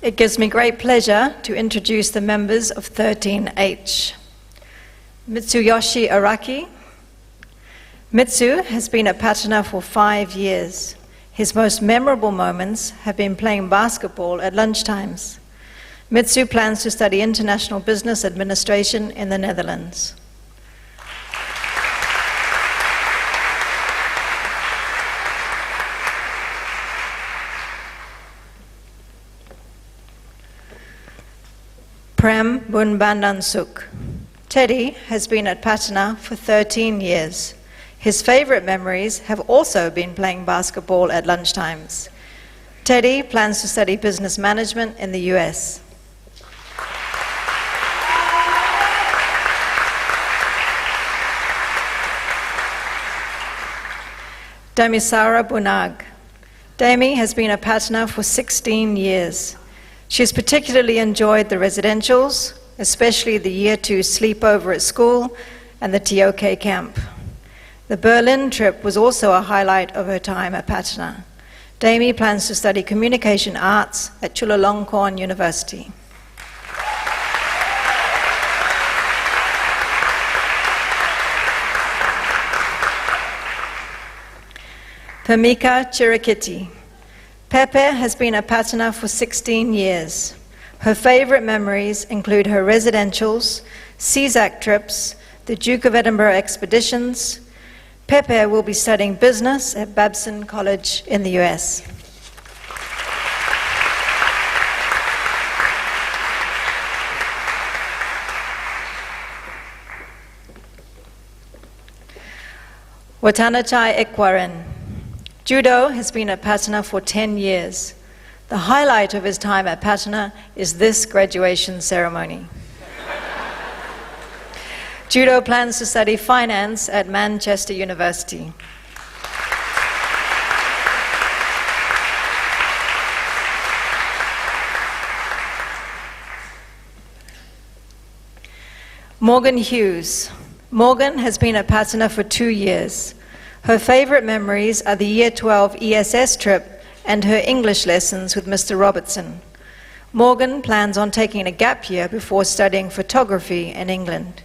It gives me great pleasure to introduce the members of 13H. Mitsuyoshi Araki. Mitsu has been at Patna for 5 years. His most memorable moments have been playing basketball at lunchtimes. Mitsu plans to study international business administration in the Netherlands. Prem Bunbandansuk. Teddy has been at Patna for 13 years. His favorite memories have also been playing basketball at lunchtimes. Teddy plans to study business management in the US. Damisara Bunag. Dami has been at Patna for 16 years. She has particularly enjoyed the residentials, especially the Year 2 sleepover at school and the TOK camp. The Berlin trip was also a highlight of her time at Patna. Dami plans to study communication arts at Chulalongkorn University. Pamika Chirikiti. Pepe has been a Patana for 16 years. Her favorite memories include her residentials, CSAC trips, the Duke of Edinburgh expeditions. Pepe will be studying business at Babson College in the US. Watanachai Ekwaran. Judo has been at Patana for 10 years. The highlight of his time at Patana is this graduation ceremony. Judo plans to study finance at Manchester University. Morgan Hughes. Morgan has been at Patana for 2 years. Her favorite memories are the Year 12 ESS trip and her English lessons with Mr. Robertson. Morgan plans on taking a gap year before studying photography in England.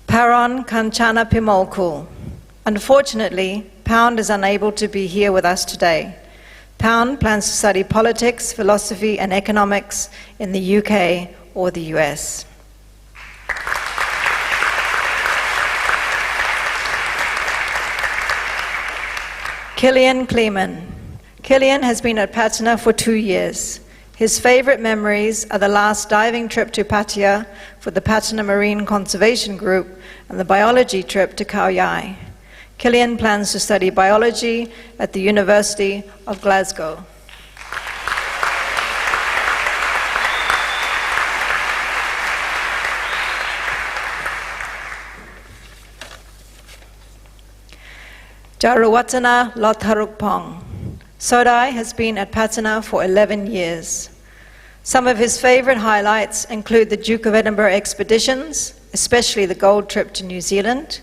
Paron Kanchana Pimolkul. Unfortunately, Pound is unable to be here with us today. Pound plans to study politics, philosophy, and economics in the UK or the US. Killian Kleeman. Killian has been at Patana for 2 years. His favorite memories are the last diving trip to Pattaya for the Patana Marine Conservation Group and the biology trip to Khao Yai. Killian plans to study biology at the University of Glasgow. Jarawatana Lotharukpong. Sodai has been at Patana for 11 years. Some of his favorite highlights include the Duke of Edinburgh expeditions, especially the gold trip to New Zealand,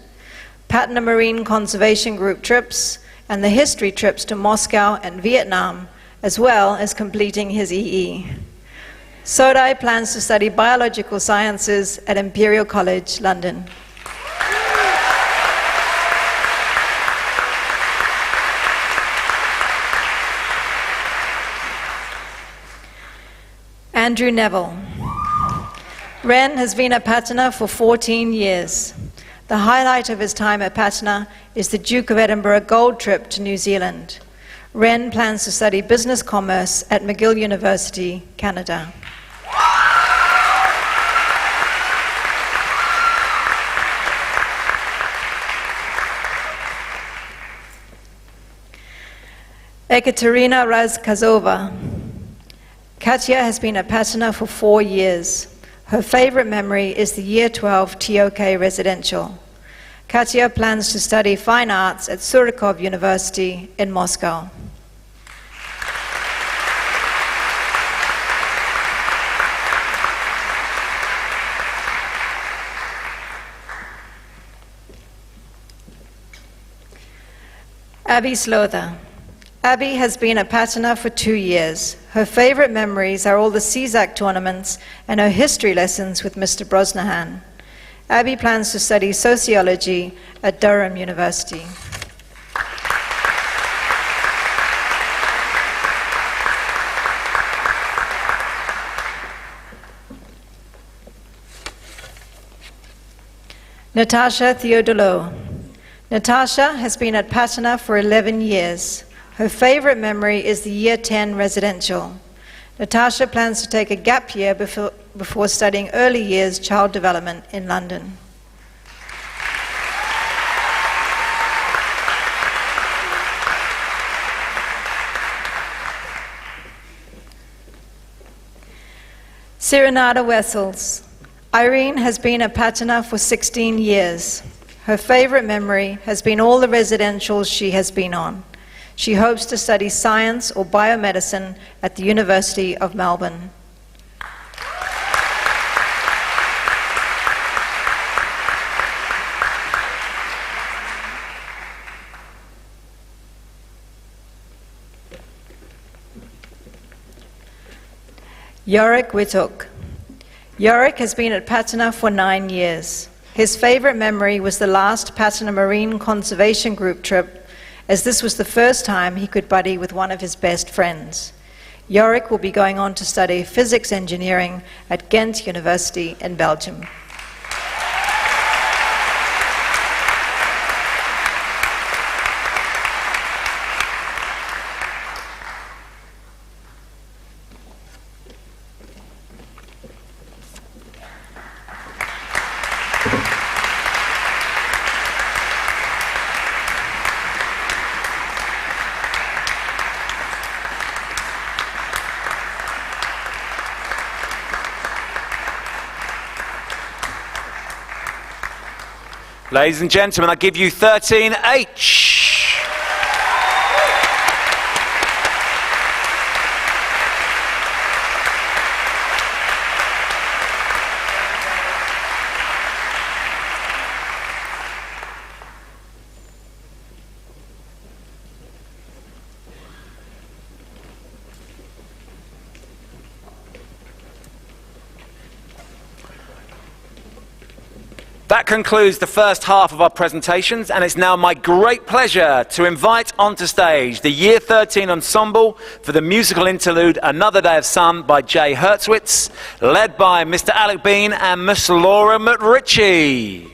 Patana Marine Conservation Group trips, and the history trips to Moscow and Vietnam, as well as completing his EE. Sodai plans to study biological sciences at Imperial College, London. Andrew Neville. Ren has been at Patana for 14 years. The highlight of his time at Patana is the Duke of Edinburgh gold trip to New Zealand. Ren plans to study business commerce at McGill University, Canada. Ekaterina Razkazova. Katya has been at Patana for 4 years. Her favorite memory is the Year 12 TOK residential. Katya plans to study fine arts at Surikov University in Moscow. Abby Slother. Abby has been at Patana for 2 years. Her favorite memories are all the CSAC tournaments and her history lessons with Mr. Brosnahan. Abby plans to study sociology at Durham University. Natasha Theodolo. Natasha has been at Patana for 11 years. Her favorite memory is the Year 10 residential. Natasha plans to take a gap year before studying early years child development in London. Serenada Wessels. Irene has been at Patana for 16 years. Her favorite memory has been all the residentials she has been on. She hopes to study science or biomedicine at the University of Melbourne. Yorick Wittock. Yorick has been at Patna for 9 years. His favourite memory was the last Patna Marine Conservation Group trip, as this was the first time he could buddy with one of his best friends. Yorick will be going on to study physics engineering at Ghent University in Belgium. Ladies and gentlemen, I give you 13H. That concludes the first half of our presentations, and it's now my great pleasure to invite onto stage the Year 13 Ensemble for the musical interlude Another Day of Sun by Jay Hertzwitz, led by Mr. Alec Bean and Miss Laura McRitchie.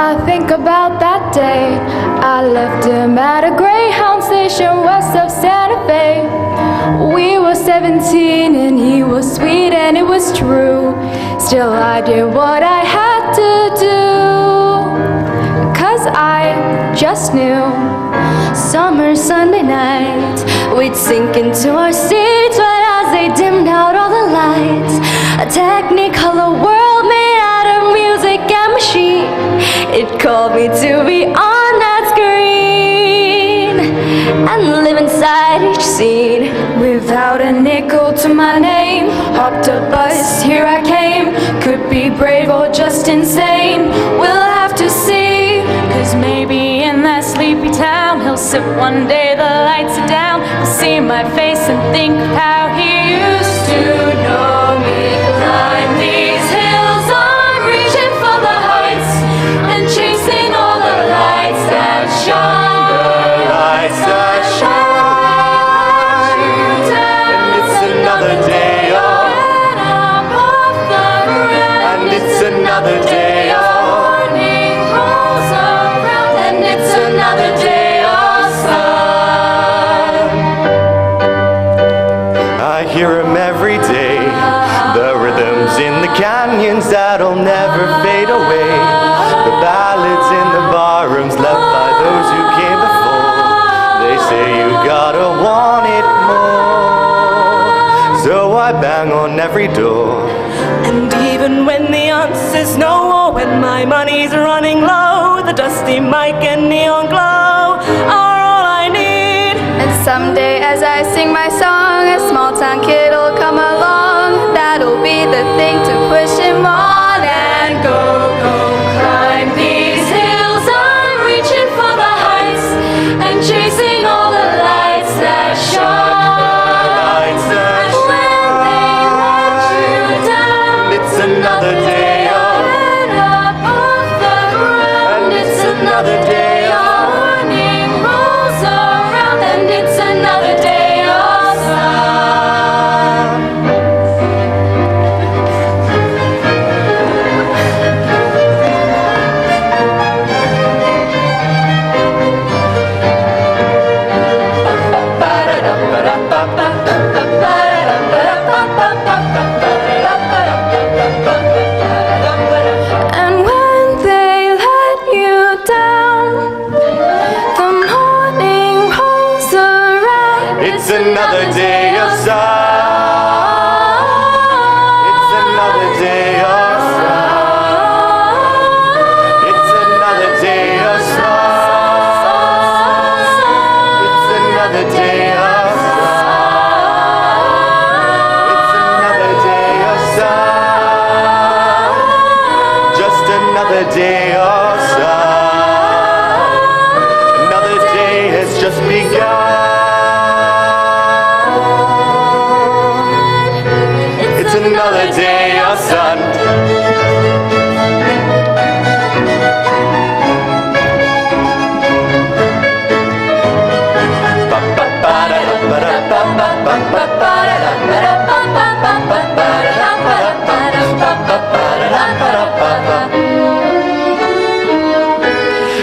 I think about that day I left him at a Greyhound station west of Santa Fe. We were 17 and he was sweet and it was true. Still I did what I had to do, 'cause I just knew. Summer Sunday night, we'd sink into our seats right as they dimmed out all the lights. A technicolor world made out of music and machine. It called me to be on that screen and live inside each scene. Without a nickel to my name, hopped a bus, here I came. Could be brave or just insane, we'll have to see. 'Cause maybe in that sleepy town he'll sip one day, the lights are down. He'll see my face and think of how he used to know me. Climb these hills, I'm reaching for the heights and chasing all the lights that shine. The lights that shine. And it's another day off. And it's another day off. Morning rolls around and it's another day of sun. I hear him every day. The rhythms in the canyons that'll never fade away. The ballads in the barrooms loved by those who came before. They say you gotta want it more. So I bang on every door. And even when the answer's no, or when my money's running low, the dusty mic and neon glow are all I need. And someday as I sing my song, a small town kid'll come along. That'll be the thing to push him on and go, go, climb these hills. I'm reaching for the heights and chasing all the lights that shine. Lights that When they let you down, It's another day off. get up off the ground. And it's another day off. Morning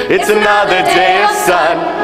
It's another day of sun.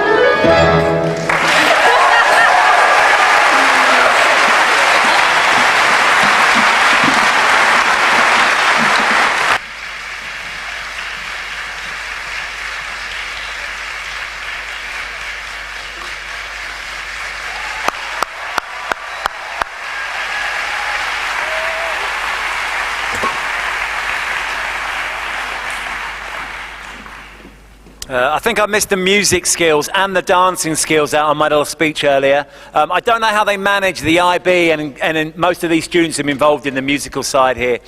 I think I missed the music skills and the dancing skills out on my little speech earlier. I don't know how they manage the IB and most of these students have been involved in the musical side here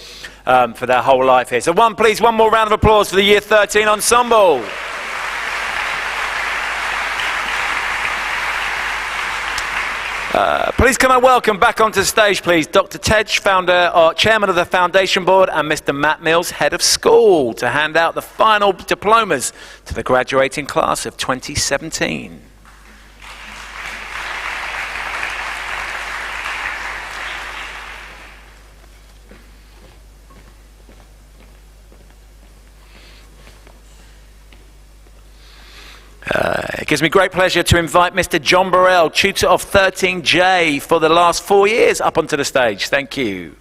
for their whole life here. So please, one more round of applause for the Year 13 ensemble. Please can I welcome back onto the stage, please, Dr. Tej, Chairman of the Foundation Board, and Mr. Matt Mills, Head of School, to hand out the final diplomas to the graduating class of 2017. It gives me great pleasure to invite Mr. John Burrell, tutor of 13J for the last 4 years, up onto the stage. Thank you.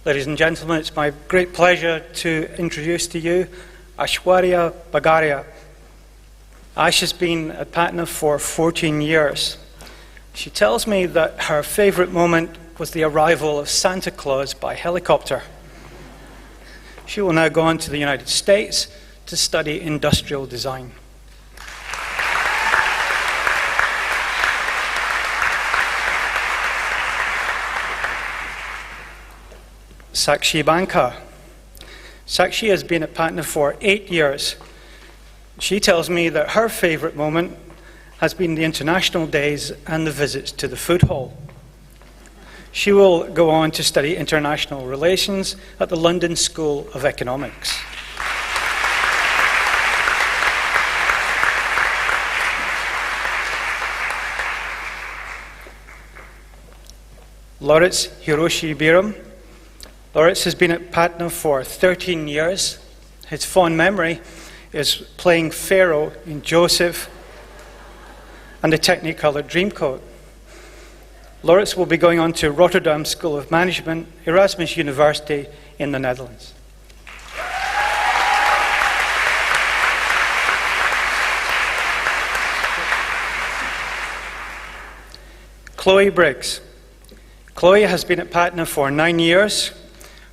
Ladies and gentlemen, it's my great pleasure to introduce to you Aishwarya Bagaria. Ash has been at Patna for 14 years. She tells me that her favorite moment was the arrival of Santa Claus by helicopter. She will now go on to the United States to study industrial design. Sakshi Banka. Sakshi has been at Patna for 8 years. She tells me that her favorite moment has been the international days and the visits to the food hall. She will go on to study international relations at the London School of Economics. Lawrence Hiroshi Biram. Lawrence has been at Patna for 13 years. His fond memory is playing Pharaoh in Joseph and the Technicolor Dreamcoat. Lawrence will be going on to Rotterdam School of Management, Erasmus University in the Netherlands. Chloe Briggs. Chloe has been at Patna for 9 years.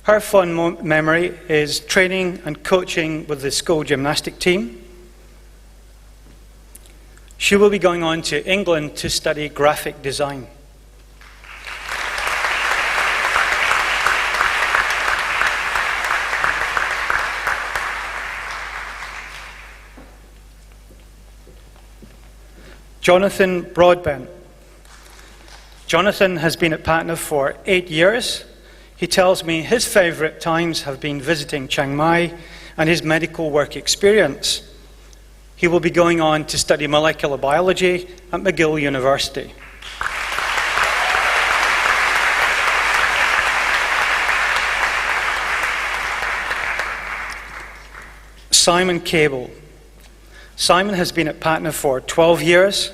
Her fond memory is training and coaching with the school gymnastic team. She will be going on to England to study graphic design. Jonathan Broadbent. Jonathan has been at Patna for 8 years. He tells me his favourite times have been visiting Chiang Mai and his medical work experience. He will be going on to study molecular biology at McGill University. Simon Cable. Simon has been at Patna for 12 years.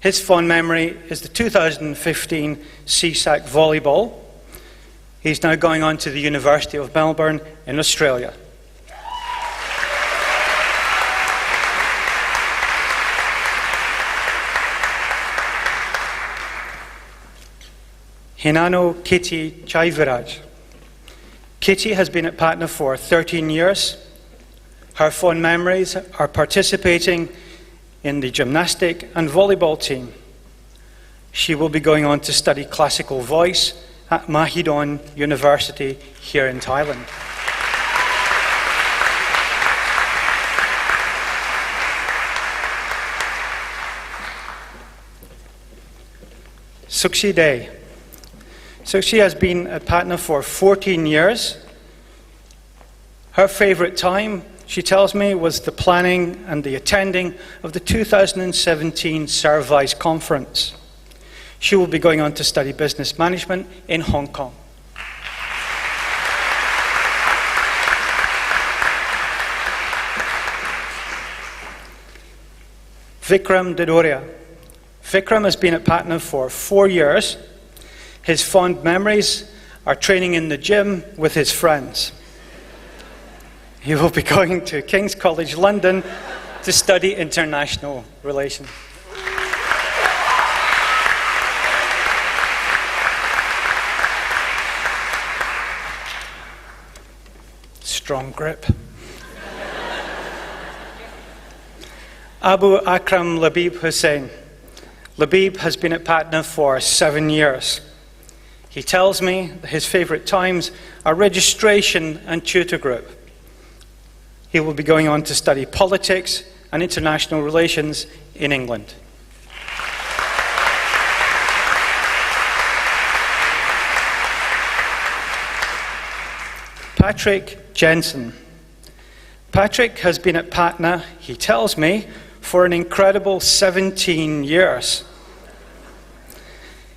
His fond memory is the 2015 CSAC volleyball. He's now going on to the University of Melbourne in Australia. Hinano Kitty Chaiviraj. Kitty has been at Patna for 13 years. Her fond memories are participating in the gymnastic and volleyball team. She will be going on to study classical voice at Mahidol University here in Thailand. Sukshi Day. So she has been at Patna for 14 years. Her favourite time, she tells me, was the planning and the attending of the 2017 Service Conference. She will be going on to study business management in Hong Kong. Vikram Didoria. Vikram has been at Patna for 4 years. His fond memories are training in the gym with his friends. He will be going to King's College London to study international relations. Strong grip. Abu Akram Labib Hussain. Labib has been at Patna for 7 years. He tells me that his favourite times are registration and tutor group. He will be going on to study politics and international relations in England. Patrick Jensen. Patrick has been at Patna, he tells me, for an incredible 17 years.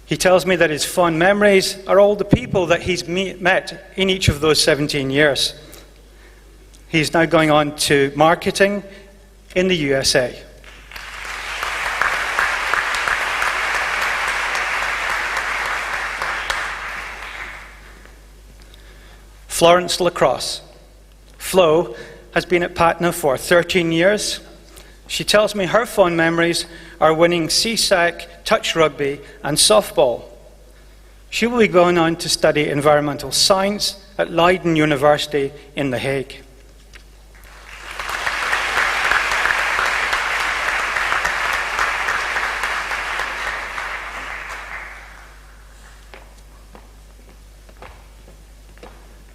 He tells me that his fond memories are all the people that he's met in each of those 17 years. He's now going on to marketing in the USA. Florence Lacrosse. Flo has been at Patna for 13 years. She tells me her fond memories are winning CSAC, touch rugby, and softball. She will be going on to study environmental science at Leiden University in The Hague.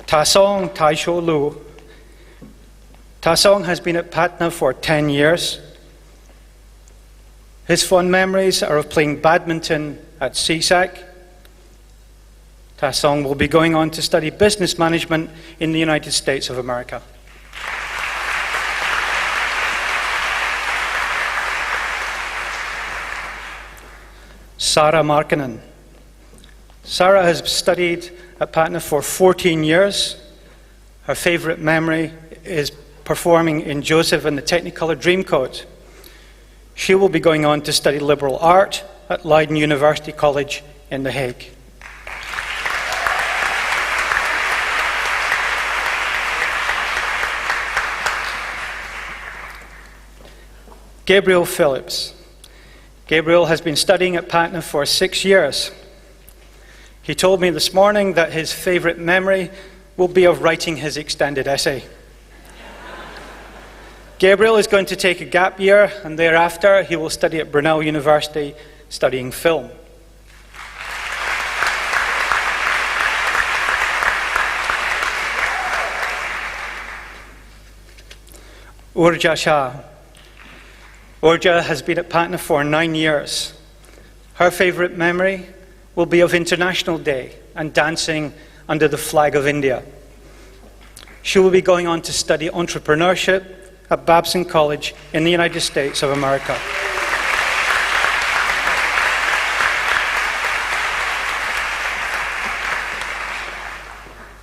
Tasong Taisho Lu. Tasong has been at Patna for 10 years. His fond memories are of playing badminton at CSAC. Tasong will be going on to study business management in the United States of America. Sarah Markkanen. Sarah has studied at Patna for 14 years. Her favourite memory is performing in Joseph and the Technicolor Dreamcoat. She will be going on to study liberal art at Leiden University College in The Hague. Gabriel Phillips. Gabriel has been studying at Patna for 6 years. He told me this morning that his favourite memory will be of writing his extended essay. Gabriel is going to take a gap year, and thereafter he will study at Brunel University, studying film. Urja Shah. Urja has been at Patna for 9 years. Her favourite memory will be of International Day and dancing under the flag of India. She will be going on to study entrepreneurship at Babson College in the United States of America.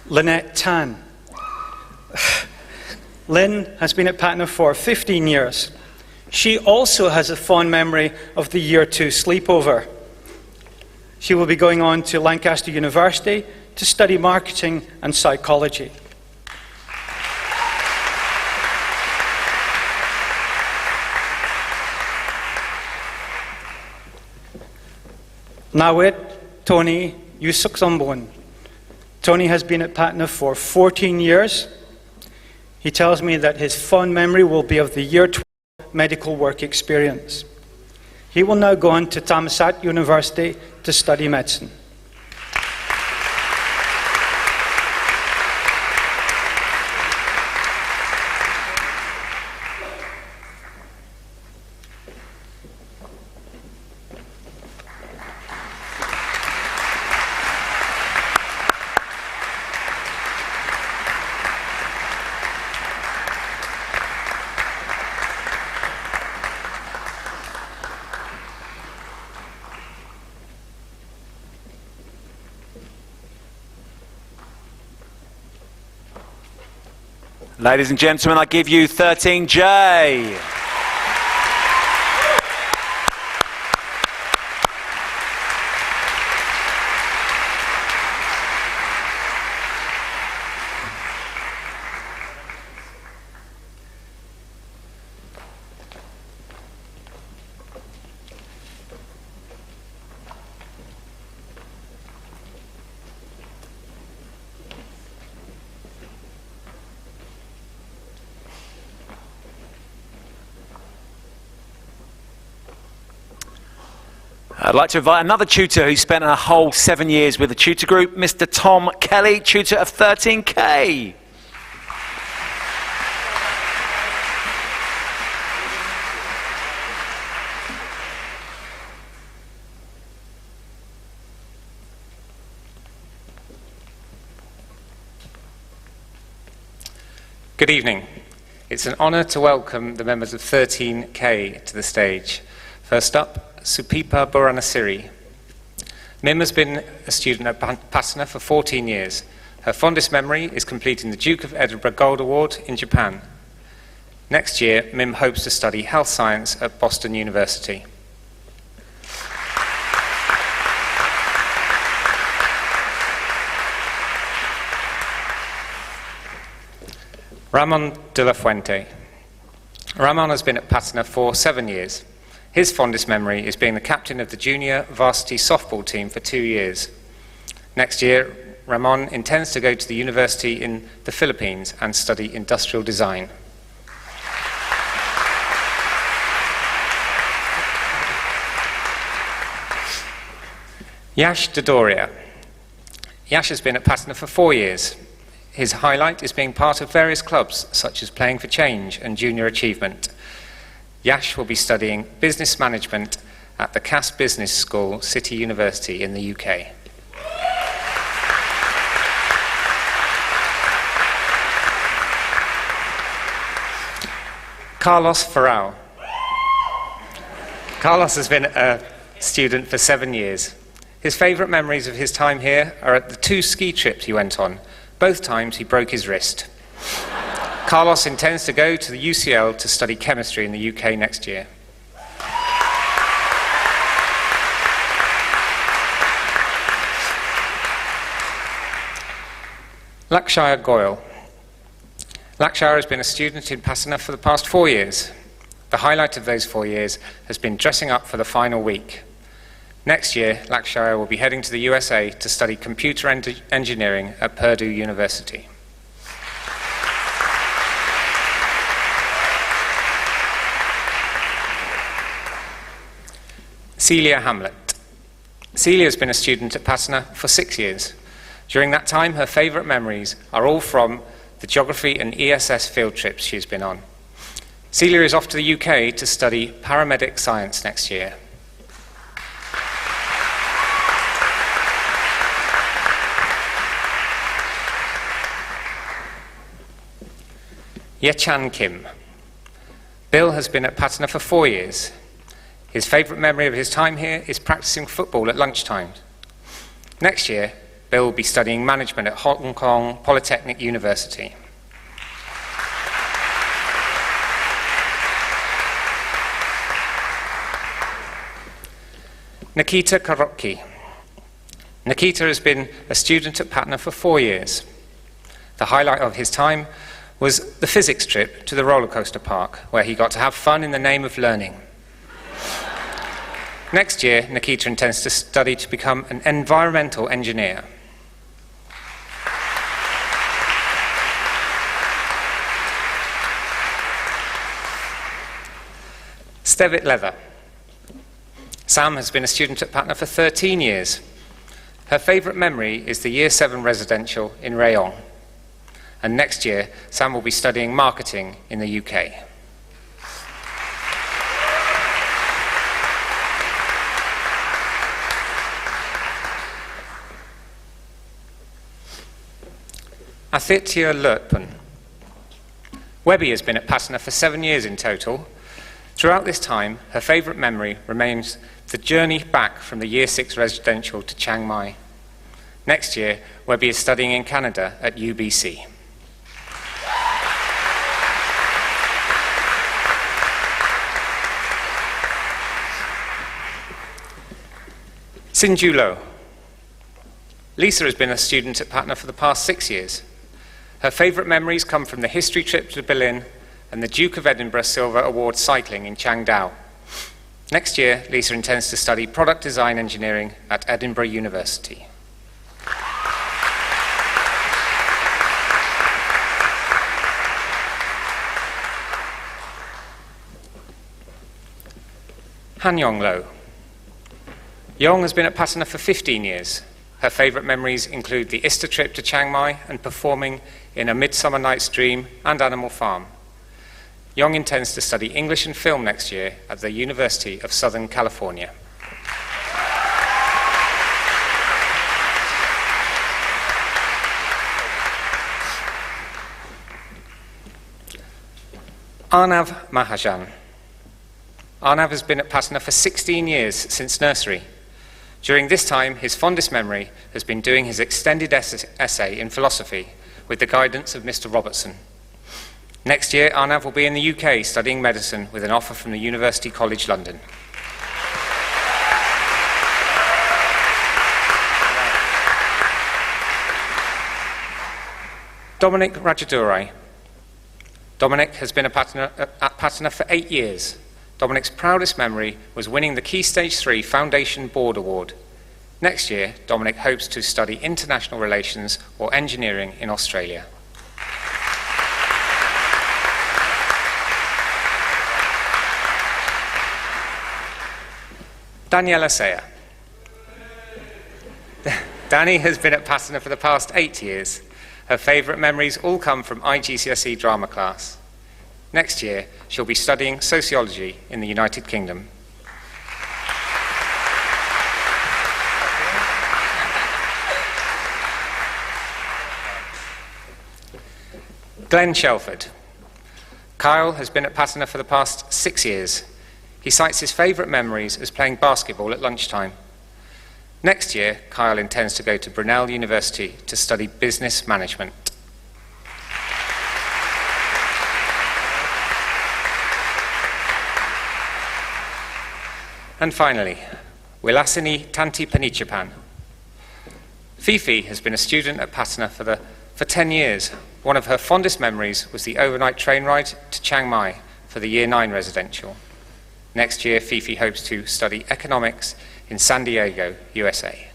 Lynette Tan. Lynn has been at Patna for 15 years. She also has a fond memory of the Year 2 sleepover. She will be going on to Lancaster University to study marketing and psychology. Nawit Tony Yusuksambon. Tony has been at Patna for 14 years. He tells me that his fond memory will be of the Year 12 medical work experience. He will now go on to Thammasat University to study medicine. Ladies and gentlemen, I give you 13J. I'd like to invite another tutor who spent a whole 7 years with the tutor group, Mr. Tom Kelly, tutor of 13K. Good evening. It's an honour to welcome the members of 13K to the stage. First up, Supipa Buranasiri. Mim has been a student at Patna for 14 years. Her fondest memory is completing the Duke of Edinburgh Gold Award in Japan. Next year, Mim hopes to study health science at Boston University. Ramon de la Fuente. Ramon has been at Patna for 7 years. His fondest memory is being the captain of the junior varsity softball team for 2 years. Next year, Ramon intends to go to the university in the Philippines and study industrial design. Yash Dodoria. Yash has been at Patna for 4 years. His highlight is being part of various clubs, such as Playing for Change and Junior Achievement. Yash will be studying business management at the Cass Business School, City University in the UK. Carlos Ferrao. Carlos has been a student for 7 years. His favourite memories of his time here are at the 2 ski trips he went on. Both times he broke his wrist. Carlos intends to go to the UCL to study chemistry in the UK next year. Lakshaya Goyal. Lakshaya has been a student in Patna for the past 4 years. The highlight of those 4 years has been dressing up for the final week. Next year, Lakshaya will be heading to the USA to study computer engineering at Purdue University. Celia Hamlet. Celia has been a student at Patna for 6 years. During that time, her favourite memories are all from the geography and ESS field trips she's been on. Celia is off to the UK to study paramedic science next year. Yechan Kim. Bill has been at Patna for 4 years. His favourite memory of his time here is practicing football at lunchtime. Next year, Bill will be studying management at Hong Kong Polytechnic University. Nikita Karotki. Nikita has been a student at Patna for 4 years. The highlight of his time was the physics trip to the roller coaster park, where he got to have fun in the name of learning. Next year, Nikita intends to study to become an environmental engineer. Stevit Leather. Sam has been a student at Patna for 13 years. Her favourite memory is the Year 7 residential in Rayong. And next year, Sam will be studying marketing in the UK. Athitya Lurtpun. Webby has been at Patna for 7 years in total. Throughout this time, her favourite memory remains the journey back from the Year 6 residential to Chiang Mai. Next year, Webby is studying in Canada at UBC. Sinju Lo. Lisa has been a student at Patna for the past 6 years. Her favourite memories come from the history trip to Berlin and the Duke of Edinburgh Silver Award cycling in Changdao. Next year, Lisa intends to study product design engineering at Edinburgh University. Han Yong Lo. Yong has been at Patna for 15 years. Her favourite memories include the Easter trip to Chiang Mai and performing in A Midsummer Night's Dream and Animal Farm. Yong intends to study English and film next year at the University of Southern California. Arnav Mahajan. Arnav has been at Patna for 16 years since nursery. During this time, his fondest memory has been doing his extended essay in philosophy with the guidance of Mr. Robertson. Next year, Arnav will be in the UK studying medicine with an offer from the University College London. Dominic Rajadurai. Dominic has been at Patna for 8 years. Dominic's proudest memory was winning the Key Stage 3 Foundation Board Award. Next year, Dominic hopes to study international relations or engineering in Australia. Daniela Seya. Danny has been at Patna for the past 8 years. Her favourite memories all come from IGCSE drama class. Next year, she'll be studying sociology in the United Kingdom. Glenn Shelford. Kyle has been at Patna for the past 6 years. He cites his favourite memories as playing basketball at lunchtime. Next year, Kyle intends to go to Brunel University to study business management. And finally, Wilasini Tanti Panichapan. Fifi has been a student at Patna for 10 years. One of her fondest memories was the overnight train ride to Chiang Mai for the Year 9 residential. Next year, Fifi hopes to study economics in San Diego, USA.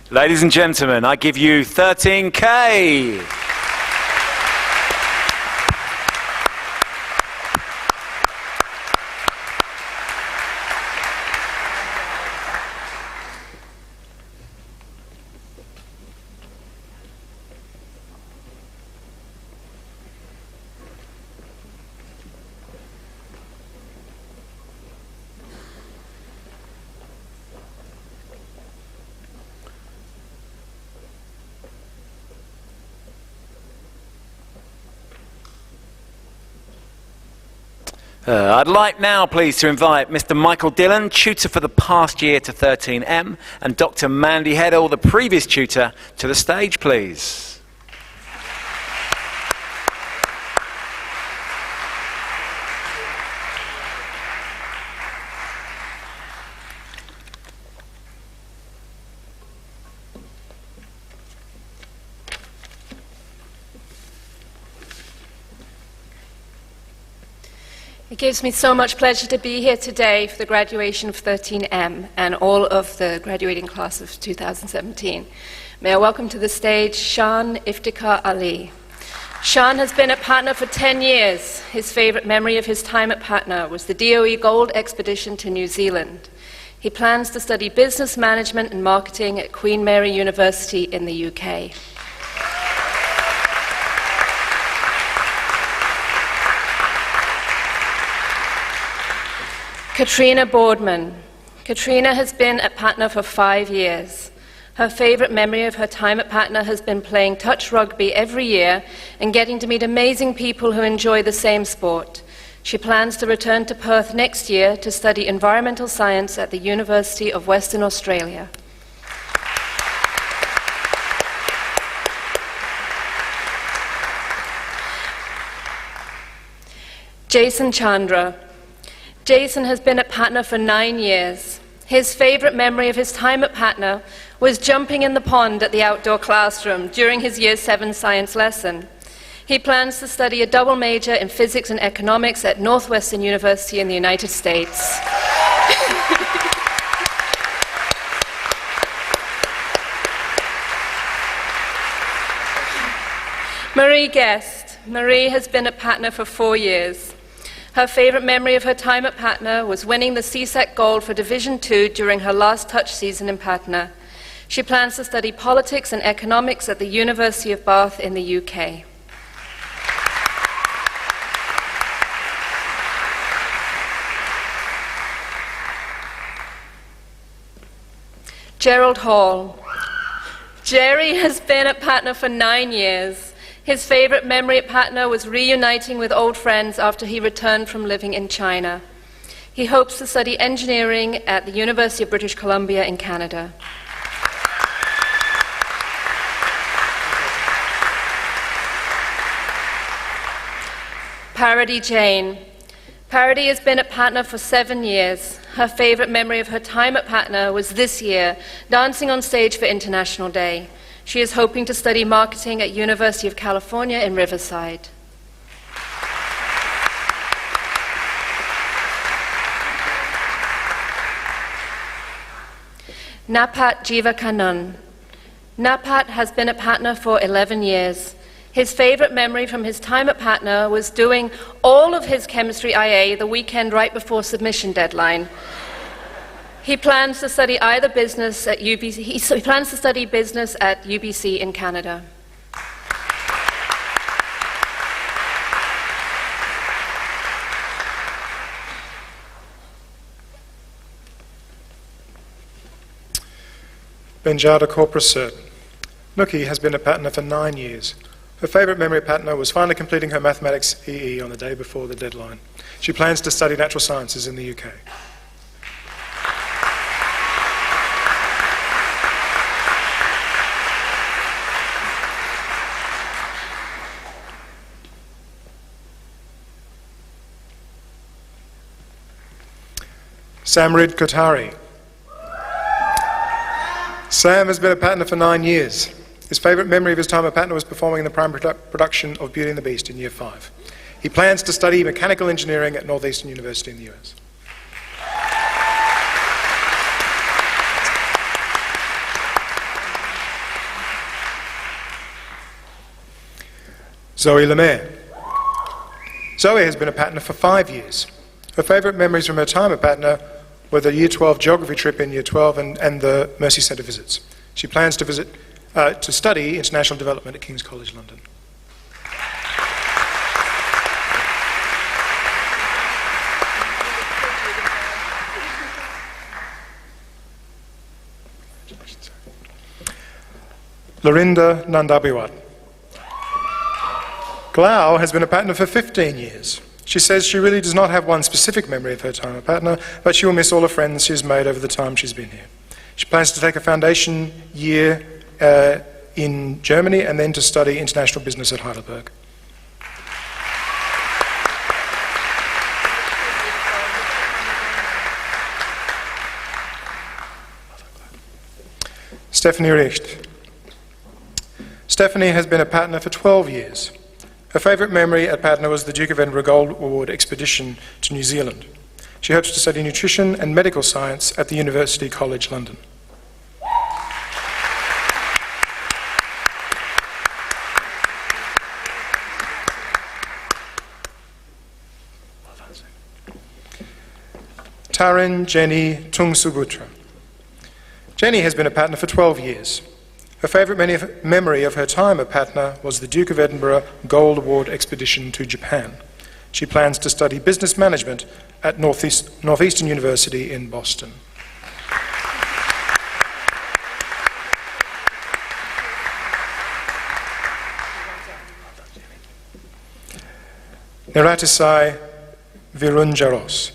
Ladies and gentlemen, I give you 13K. I'd like now, please, to invite Mr. Michael Dillon, tutor for the past year to 13M, and Dr. Mandy Heddle, the previous tutor, to the stage, please. It gives me so much pleasure to be here today for the graduation of 13M and all of the graduating class of 2017. May I welcome to the stage Shan Iftikhar Ali. Shan has been at Patna for 10 years. His favourite memory of his time at Patna was the DOE Gold Expedition to New Zealand. He plans to study business management and marketing at Queen Mary University in the UK. Katrina Boardman. Katrina has been at Patna for 5 years. Her favourite memory of her time at Patna has been playing touch rugby every year and getting to meet amazing people who enjoy the same sport. She plans to return to Perth next year to study environmental science at the University of Western Australia. Jason Chandra. Jason has been at Patna for 9 years. His favourite memory of his time at Patna was jumping in the pond at the outdoor classroom during his Year 7 science lesson. He plans to study a double major in physics and economics at Northwestern University in the United States. Marie Guest. Marie has been at Patna for 4 years. Her favourite memory of her time at Patna was winning the CSEC Gold for Division 2 during her last touch season in Patna. She plans to study politics and economics at the University of Bath in the UK. Gerald Hall. Jerry has been at Patna for 9 years. His favourite memory at Patna was reuniting with old friends after he returned from living in China. He hopes to study engineering at the University of British Columbia in Canada. Parody Jane. Parody has been at Patna for 7 years. Her favourite memory of her time at Patna was this year, dancing on stage for International Day. She is hoping to study marketing at University of California in Riverside. Napat Jivakannan. Napat has been at Patna for 11 years. His favourite memory from his time at Patna was doing all of his chemistry IA the weekend right before submission deadline. He plans to study either business at UBC. He plans to study business at UBC in Canada. Benjada Korprasert. Nookie has been at Patna for 9 years. Her favourite memory at Patna was finally completing her mathematics EE on the day before the deadline. She plans to study natural sciences in the UK. Samrid Kotari. Sam has been at Patna for 9 years. His favourite memory of his time at Patna was performing in the prime production of Beauty and the Beast in Year 5. He plans to study mechanical engineering at Northeastern University in the US. Zoe Lemaire. Zoe has been at Patna for 5 years. Her favourite memories from her time at Patna were the Year 12 geography trip in Year 12 and the Mercy Centre visits. She plans to study international development at King's College London. Lorinda Nandabiwat. Glau has been at Patna for 15 years. She says she really does not have one specific memory of her time at Patna, but she will miss all the friends she has made over the time she's been here. She plans to take a foundation year in Germany and then to study international business at Heidelberg. Stephanie Richt. Stephanie has been at Patna for 12 years. Her favourite memory at Patna was the Duke of Edinburgh Gold Award expedition to New Zealand. She hopes to study nutrition and medical science at the University College London. Tarin Jenny Tungsubutra. Jenny has been at Patna for 12 years. Her favourite memory of her time at Patna was the Duke of Edinburgh Gold Award expedition to Japan. She plans to study business management at Northeastern University in Boston. Neratisai Virunjaros.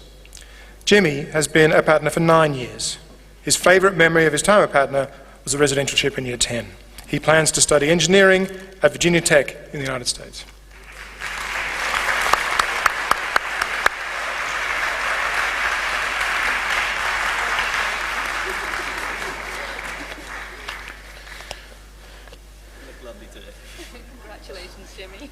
Jimmy has been a Patna for 9 years. His favourite memory of his time at Patna was a residentialship in Year 10. He plans to study engineering at Virginia Tech in the United States. Congratulations, Jimmy.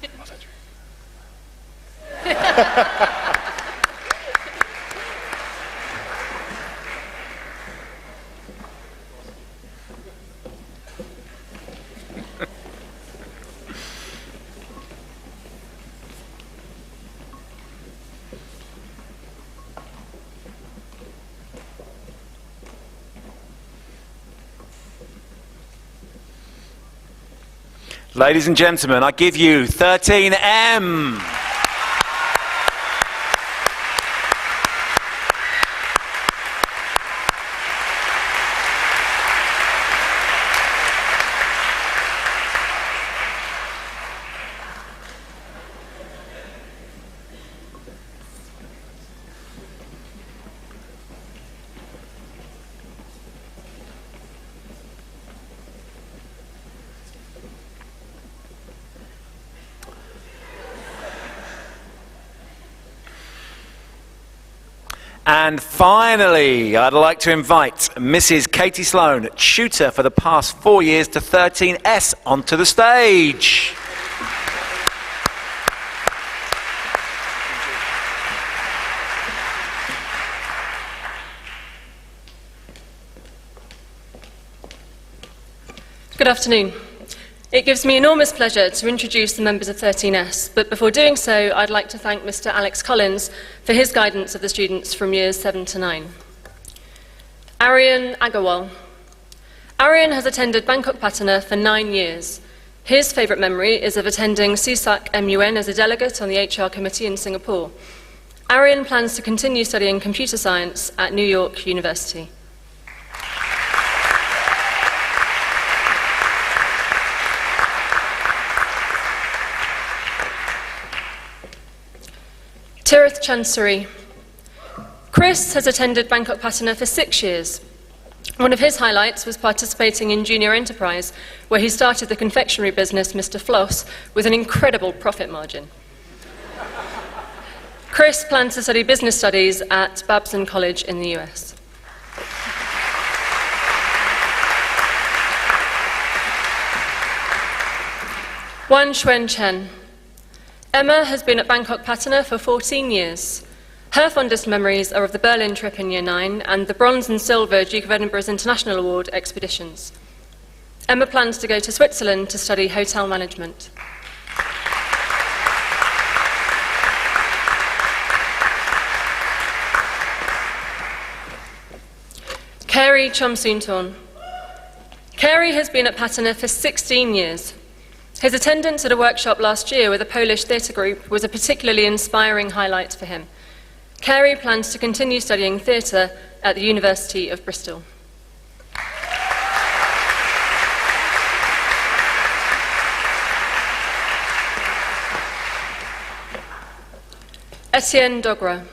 Ladies and gentlemen, I give you 13M. And finally, I'd like to invite Mrs. Katie Sloan, tutor for the past 4 years to 13S, onto the stage. Good afternoon. It gives me enormous pleasure to introduce the members of 13S, but before doing so, I'd like to thank Mr. Alex Collins for his guidance of the students from years 7 to 9. Aryan Agarwal. Aryan has attended Bangkok Patna for 9 years. His favourite memory is of attending CSAC MUN as a delegate on the HR committee in Singapore. Aryan plans to continue studying computer science at New York University. Tirith Chansuri. Chris has attended Bangkok Patna for 6 years. One of his highlights was participating in Junior Enterprise, where he started the confectionery business Mr. Floss with an incredible profit margin. Chris plans to study business studies at Babson College in the US. Wan Xuen Chen. Emma has been at Bangkok Patna for 14 years. Her fondest memories are of the Berlin trip in Year 9 and the bronze and silver Duke of Edinburgh's International Award expeditions. Emma plans to go to Switzerland to study hotel management. Carey Chomsoontorn. Carey has been at Patna for 16 years. His attendance at a workshop last year with a Polish theatre group was a particularly inspiring highlight for him. Carey plans to continue studying theatre at the University of Bristol. Etienne Dogra.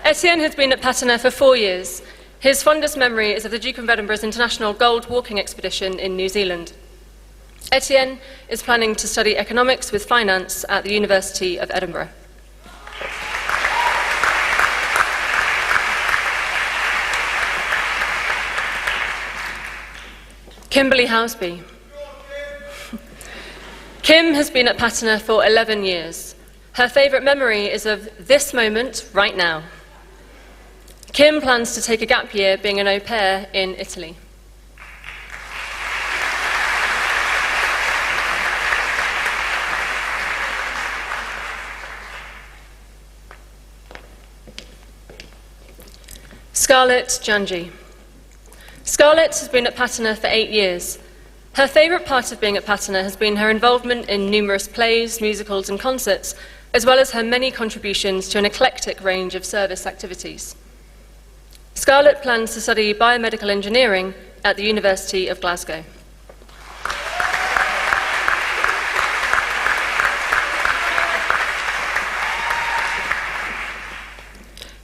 Etienne has been at Patna for 4 years. His fondest memory is of the Duke of Edinburgh's International Gold Walking Expedition in New Zealand. Etienne is planning to study economics with finance at the University of Edinburgh. Kimberly Houseby. Kim has been at Patna for 11 years. Her favourite memory is of this moment right now. Kim plans to take a gap year being an au pair in Italy. Scarlett Janji. Scarlett has been at Patna for 8 years. Her favourite part of being at Patna has been her involvement in numerous plays, musicals and concerts, as well as her many contributions to an eclectic range of service activities. Scarlett plans to study biomedical engineering at the University of Glasgow.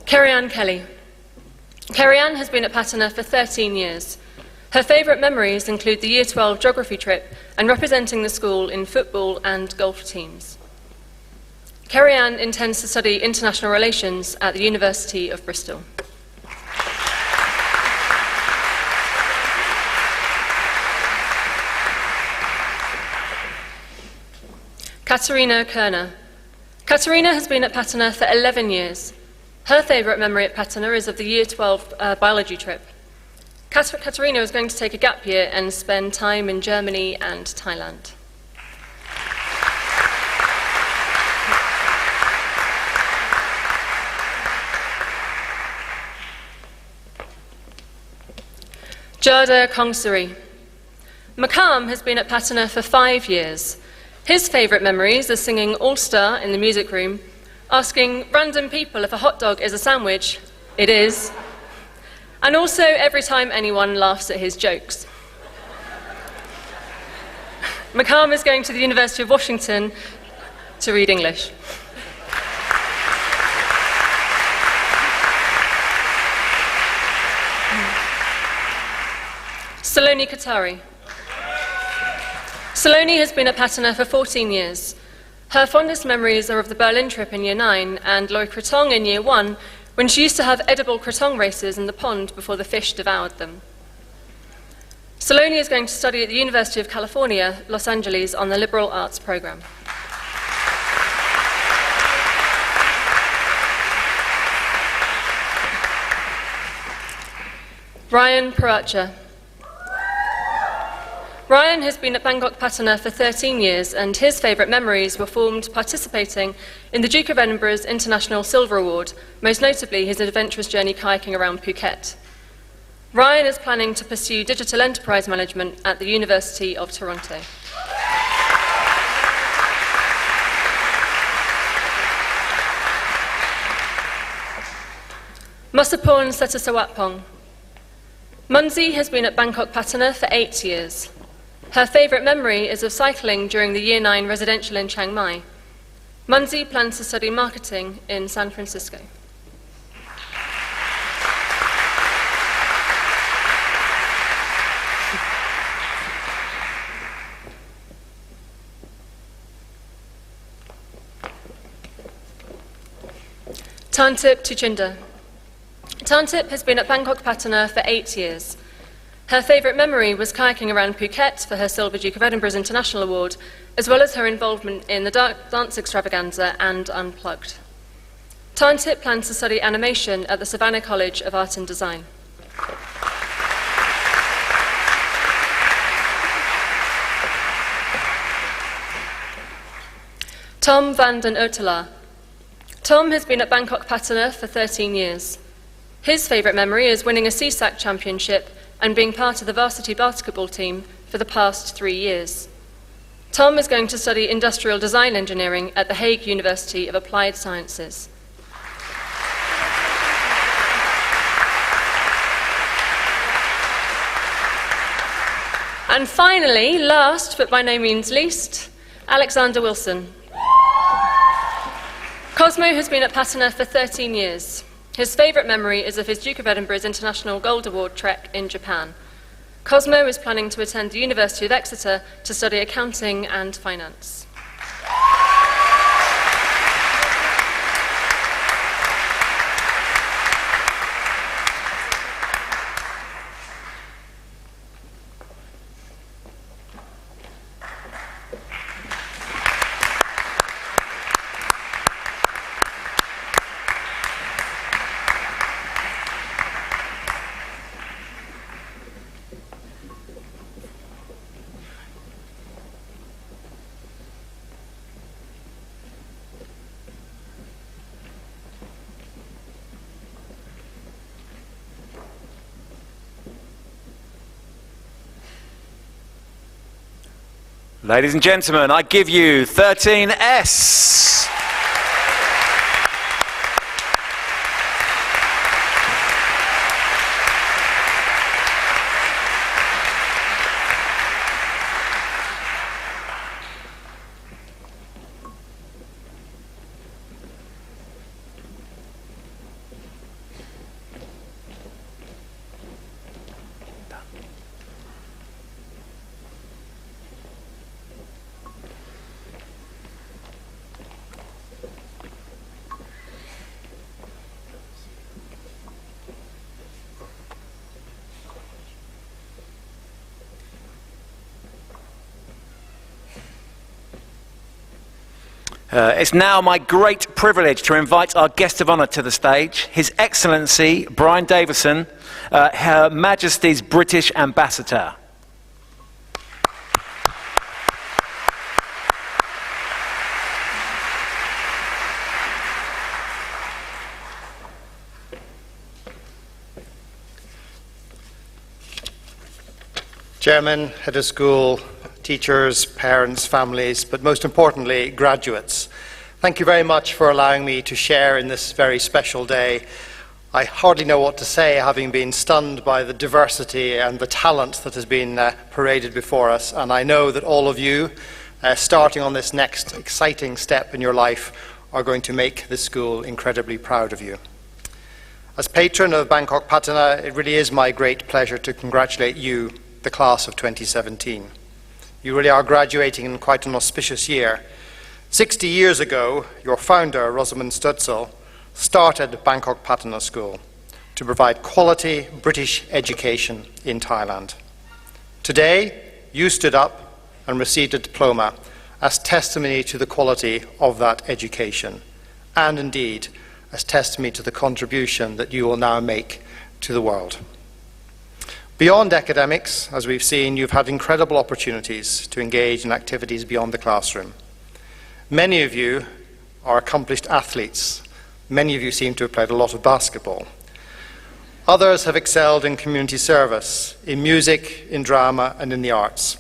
Kerry-Ann Kelly. Kerry-Ann has been at Patternor for 13 years. Her favourite memories include the Year 12 geography trip and representing the school in football and golf teams. Kerry-Ann intends to study international relations at the University of Bristol. Katerina Kerner. Katerina has been at Patternor for 11 years. Her favourite memory at Patternor is of the Year 12 biology trip. Katerina is going to take a gap year and spend time in Germany and Thailand. Jada Kongsuri. Makam has been at Patternor for 5 years. His favourite memories are singing All-Star in the music room, asking random people if a hot dog is a sandwich. It is. And also every time anyone laughs at his jokes. Makam is going to the University of Washington to read English. Saloni Katari. Saloni has been at Patternor for 14 years. Her fondest memories are of the Berlin trip in Year 9 and Loy Krathong in Year 1, when she used to have edible krathong races in the pond before the fish devoured them. Saloni is going to study at the University of California, Los Angeles, on the liberal arts program. Ryan Paracha. Ryan has been at Bangkok Patternor for 13 years, and his favourite memories were formed participating in the Duke of Edinburgh's International Silver Award, most notably his adventurous journey kayaking around Phuket. Ryan is planning to pursue digital enterprise management at the University of Toronto. Masapon Setasawatpong. Munzi has been at Bangkok Patternor for 8 years. Her favourite memory is of cycling during the Year 9 residential in Chiang Mai. Munzi plans to study marketing in San Francisco. Tantip Tuchinda. Tantip has been at Bangkok Patternor for 8 years. Her favourite memory was kayaking around Phuket for her Silver Duke of Edinburgh's International Award, as well as her involvement in the dance extravaganza and Unplugged. Tantip plans to study animation at the Savannah College of Art and Design. Tom van den Uttelaar. Tom has been at Bangkok Patternor for 13 years. His favourite memory is winning a CSAC championship and being part of the varsity basketball team for the past 3 years. Tom is going to study industrial design engineering at the Hague University of Applied Sciences. And finally, last but by no means least, Alexander Wilson. Cosmo has been at Patternor for 13 years. His favourite memory is of his Duke of Edinburgh's International Gold Award trek in Japan. Cosmo is planning to attend the University of Exeter to study accounting and finance. Ladies and gentlemen, I give you 13S. It's now my great privilege to invite our guest of honour to the stage, His Excellency Brian Davison, Her Majesty's British Ambassador. Chairman, head of school, teachers, parents, families, but most importantly, graduates. Thank you very much for allowing me to share in this very special day. I hardly know what to say, having been stunned by the diversity and the talent that has been paraded before us, and I know that all of you, starting on this next exciting step in your life, are going to make this school incredibly proud of you. As patron of Bangkok Patana, it really is my great pleasure to congratulate you, the class of 2017. You really are graduating in quite an auspicious year. 60 years ago, your founder, Rosamund Stutzel, started Bangkok Patana School to provide quality British education in Thailand. Today, you stood up and received a diploma as testimony to the quality of that education, and indeed as testimony to the contribution that you will now make to the world. Beyond academics, as we've seen, you've had incredible opportunities to engage in activities beyond the classroom. Many of you are accomplished athletes. Many of you seem to have played a lot of basketball. Others have excelled in community service, in music, in drama, and in the arts.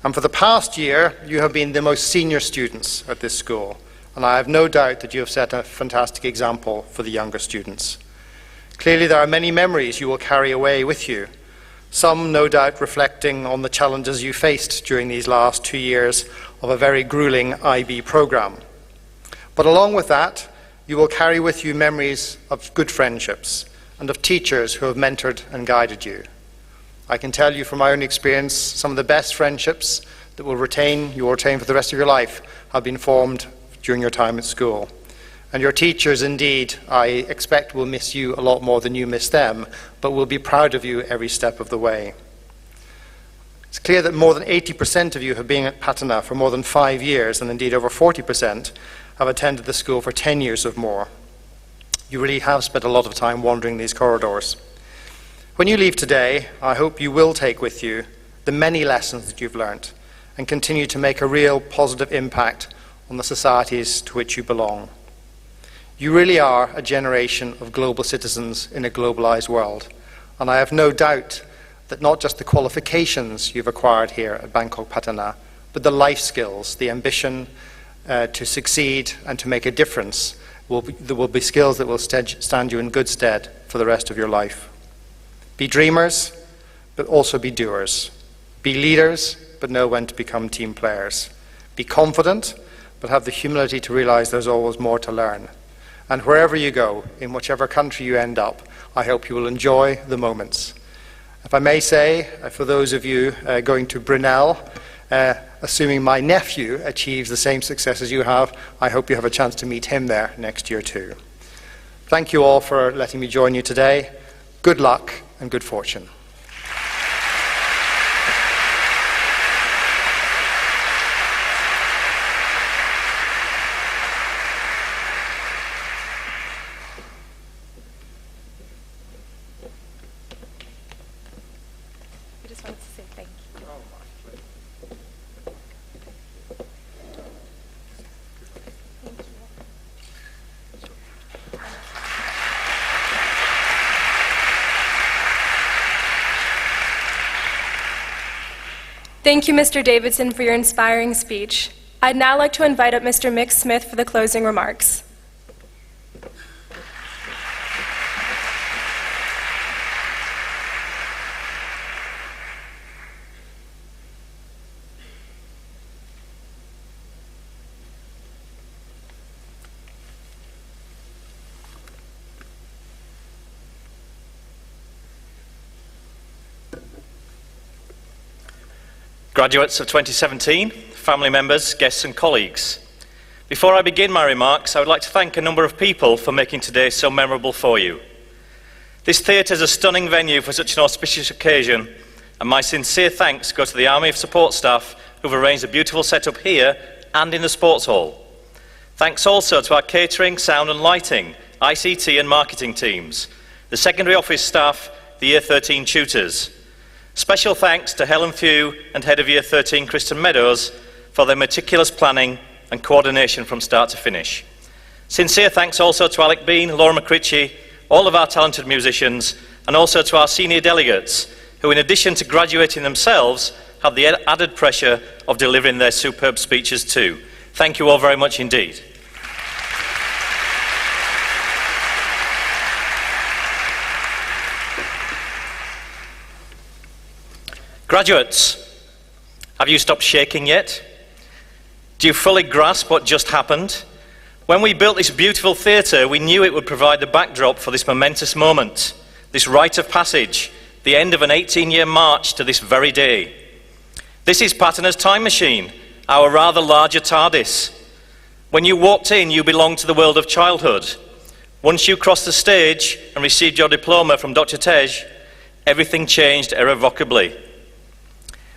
And for the past year, you have been the most senior students at this school, and I have no doubt that you have set a fantastic example for the younger students. Clearly, there are many memories you will carry away with you, some no doubt reflecting on the challenges you faced during these last 2 years of a very grueling IB program. But along with that, you will carry with you memories of good friendships and of teachers who have mentored and guided you. I can tell you from my own experience, some of the best friendships that you will retain for the rest of your life have been formed during your time at school. And your teachers, indeed, I expect will miss you a lot more than you miss them, but will be proud of you every step of the way. It's clear that more than 80% of you have been at Patana for more than 5 years, and indeed over 40% have attended the school for 10 years or more. You really have spent a lot of time wandering these corridors. When you leave today, I hope you will take with you the many lessons that you've learnt and continue to make a real positive impact on the societies to which you belong. You really are a generation of global citizens in a globalized world, and I have no doubt that not just the qualifications you've acquired here at Bangkok Patana, but the life skills, the ambition to succeed and to make a difference will be skills that will stand you in good stead for the rest of your life. Be dreamers, but also be doers. Be leaders, but know when to become team players. Be confident, but have the humility to realize there's always more to learn. And wherever you go, in whichever country you end up, I hope you will enjoy the moments. If I may say, for those of you going to Brunel, assuming my nephew achieves the same success as you have, I hope you have a chance to meet him there next year too. Thank you all for letting me join you today. Good luck and good fortune. Thank you, Mr. Davidson, for your inspiring speech. I'd now like to invite up Mr. Mick Smith for the closing remarks. Graduates of 2017, family members, guests and colleagues. Before I begin my remarks, I would like to thank a number of people for making today so memorable for you. This theatre is a stunning venue for such an auspicious occasion, and my sincere thanks go to the army of support staff who've arranged a beautiful setup here and in the sports hall. Thanks also to our catering, sound and lighting, ICT and marketing teams, the secondary office staff, the Year 13 tutors. Special thanks to Helen Few and Head of Year 13 Kristen Meadows for their meticulous planning and coordination from start to finish. Sincere thanks also to Alec Bean, Laura McCritchie, all of our talented musicians, and also to our senior delegates, who in addition to graduating themselves, had the added pressure of delivering their superb speeches too. Thank you all very much indeed. Graduates, have you stopped shaking yet? Do you fully grasp what just happened? When we built this beautiful theatre, we knew it would provide the backdrop for this momentous moment, this rite of passage, the end of an 18-year march to this very day. This is Patina's time machine, our rather larger TARDIS. When you walked in, you belonged to the world of childhood. Once you crossed the stage and received your diploma from Dr. Tej, everything changed irrevocably.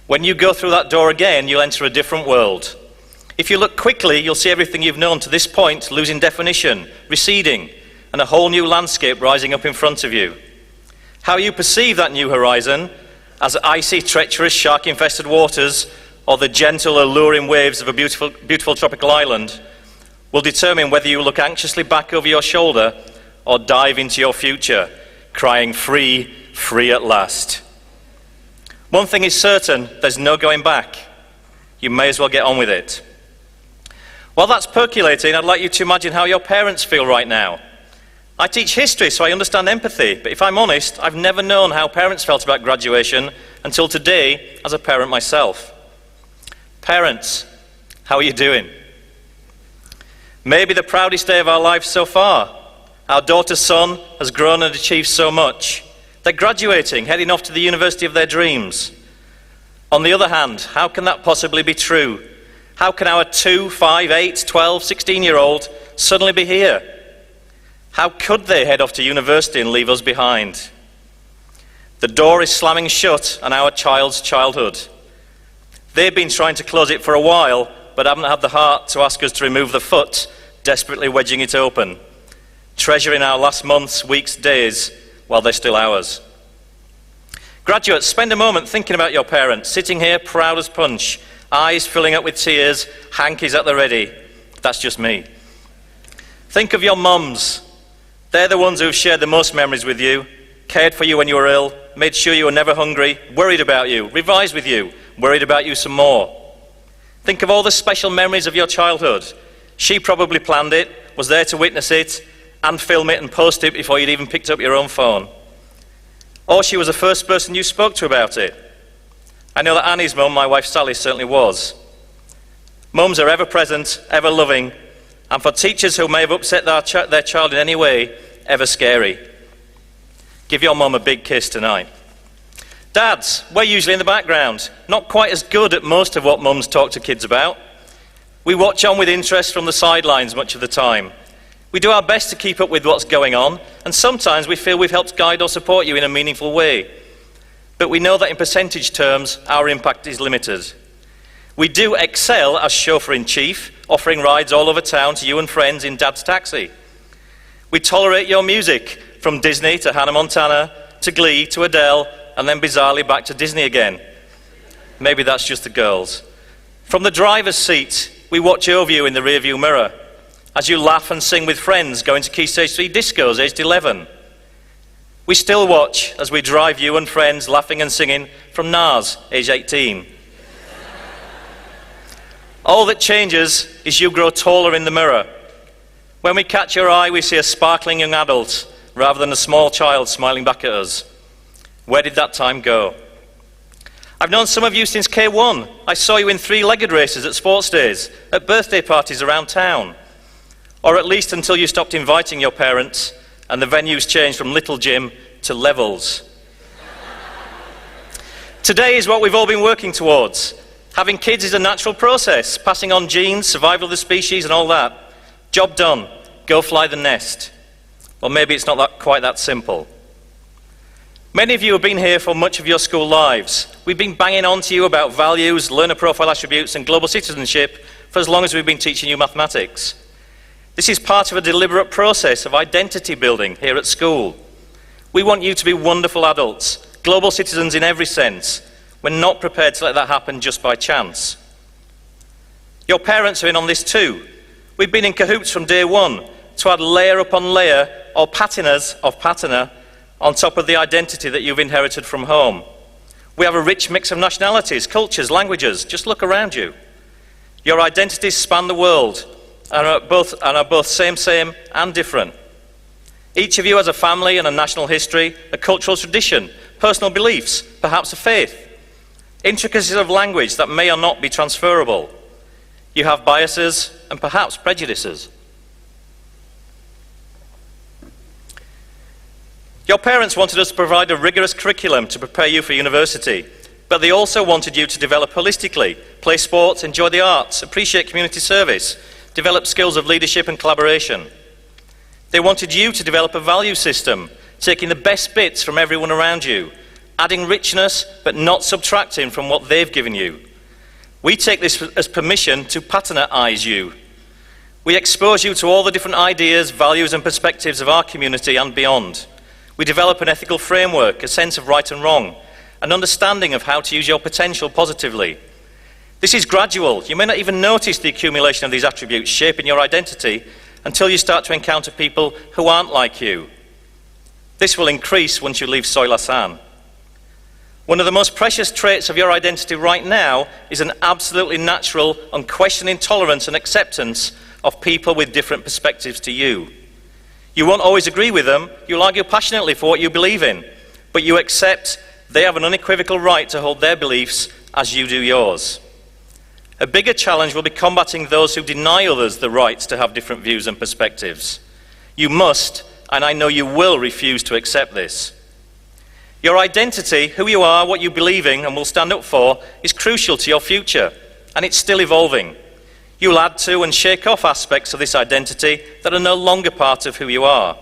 When you go through that door again, you'll enter a different world. If you look quickly, you'll see everything you've known to this point losing definition, receding, and a whole new landscape rising up in front of you. How you perceive that new horizon, as icy, treacherous, shark-infested waters, or the gentle, alluring waves of a beautiful tropical island, will determine whether you look anxiously back over your shoulder or dive into your future, crying, "Free, free at last." One thing is certain, there's no going back. You may as well get on with it. While that's percolating, I'd like you to imagine how your parents feel right now. I teach history, so I understand empathy, but if I'm honest, I've never known how parents felt about graduation until today as a parent myself. Parents, how are you doing? Maybe the proudest day of our lives so far. Our daughter's son has grown and achieved so much. They're graduating, heading off to the university of their dreams. On the other hand, how can that possibly be true? How can our 2, 5, 8, 12, 16-year-old suddenly be here? How could they head off to university and leave us behind? The door is slamming shut on our child's childhood. They've been trying to close it for a while, but haven't had the heart to ask us to remove the foot, desperately wedging it open, treasuring our last months, weeks, days, while they're still ours. Graduates, spend a moment thinking about your parents, sitting here proud as punch, eyes filling up with tears, hankies at the ready. That's just me. Think of your mums. They're the ones who've shared the most memories with you, cared for you when you were ill, made sure you were never hungry, worried about you, revised with you, worried about you some more. Think of all the special memories of your childhood. She probably planned it, was there to witness it, and film it and post it before you'd even picked up your own phone. Or she was the first person you spoke to about it. I know that Annie's mum, my wife Sally, certainly was. Mums are ever present, ever loving, and for teachers who may have upset their child in any way, ever scary. Give your mum a big kiss tonight. Dads, we're usually in the background, not quite as good at most of what mums talk to kids about. We watch on with interest from the sidelines much of the time. We do our best to keep up with what's going on, and sometimes we feel we've helped guide or support you in a meaningful way. But we know that in percentage terms, our impact is limited. We do excel as chauffeur-in-chief, offering rides all over town to you and friends in Dad's taxi. We tolerate your music, from Disney to Hannah Montana, to Glee, to Adele, and then bizarrely back to Disney again. Maybe that's just the girls. From the driver's seat, we watch over you in the rearview mirror, as you laugh and sing with friends going to Key Stage 3 discos aged 11. We still watch as we drive you and friends laughing and singing from NARS, age 18. All that changes is you grow taller in the mirror. When we catch your eye, we see a sparkling young adult rather than a small child smiling back at us. Where did that time go? I've known some of you since K1. I saw you in 3-legged races at sports days, at birthday parties around town. Or at least until you stopped inviting your parents and the venues changed from Little Gym to Levels. Today is what we've all been working towards. Having kids is a natural process, passing on genes, survival of the species and all that. Job done. Go fly the nest. Well, maybe it's not quite that simple. Many of you have been here for much of your school lives. We've been banging on to you about values, learner profile attributes and global citizenship for as long as we've been teaching you mathematics. This is part of a deliberate process of identity building here at school. We want you to be wonderful adults, global citizens in every sense. We're not prepared to let that happen just by chance. Your parents are in on this too. We've been in cahoots from day one to add layer upon layer or patinas of patina on top of the identity that you've inherited from home. We have a rich mix of nationalities, cultures, languages. Just look around you. Your identities span the world and are both same and different. Each of you has a family and a national history, a cultural tradition, personal beliefs, perhaps a faith, intricacies of language that may or not be transferable. You have biases and perhaps prejudices. Your parents wanted us to provide a rigorous curriculum to prepare you for university, but they also wanted you to develop holistically, play sports, enjoy the arts, appreciate community service, develop skills of leadership and collaboration. They wanted you to develop a value system, taking the best bits from everyone around you, adding richness but not subtracting from what they've given you. We take this as permission to patinaize you. We expose you to all the different ideas, values and perspectives of our community and beyond. We develop an ethical framework, a sense of right and wrong, an understanding of how to use your potential positively. This is gradual. You may not even notice the accumulation of these attributes shaping your identity until you start to encounter people who aren't like you. This will increase once you leave Soy-la-San. One of the most precious traits of your identity right now is an absolutely natural, unquestioning tolerance and acceptance of people with different perspectives to you. You won't always agree with them, you'll argue passionately for what you believe in, but you accept they have an unequivocal right to hold their beliefs as you do yours. A bigger challenge will be combating those who deny others the right to have different views and perspectives. You must, and I know you will, refuse to accept this. Your identity, who you are, what you believe in and will stand up for, is crucial to your future, and it's still evolving. You'll add to and shake off aspects of this identity that are no longer part of who you are.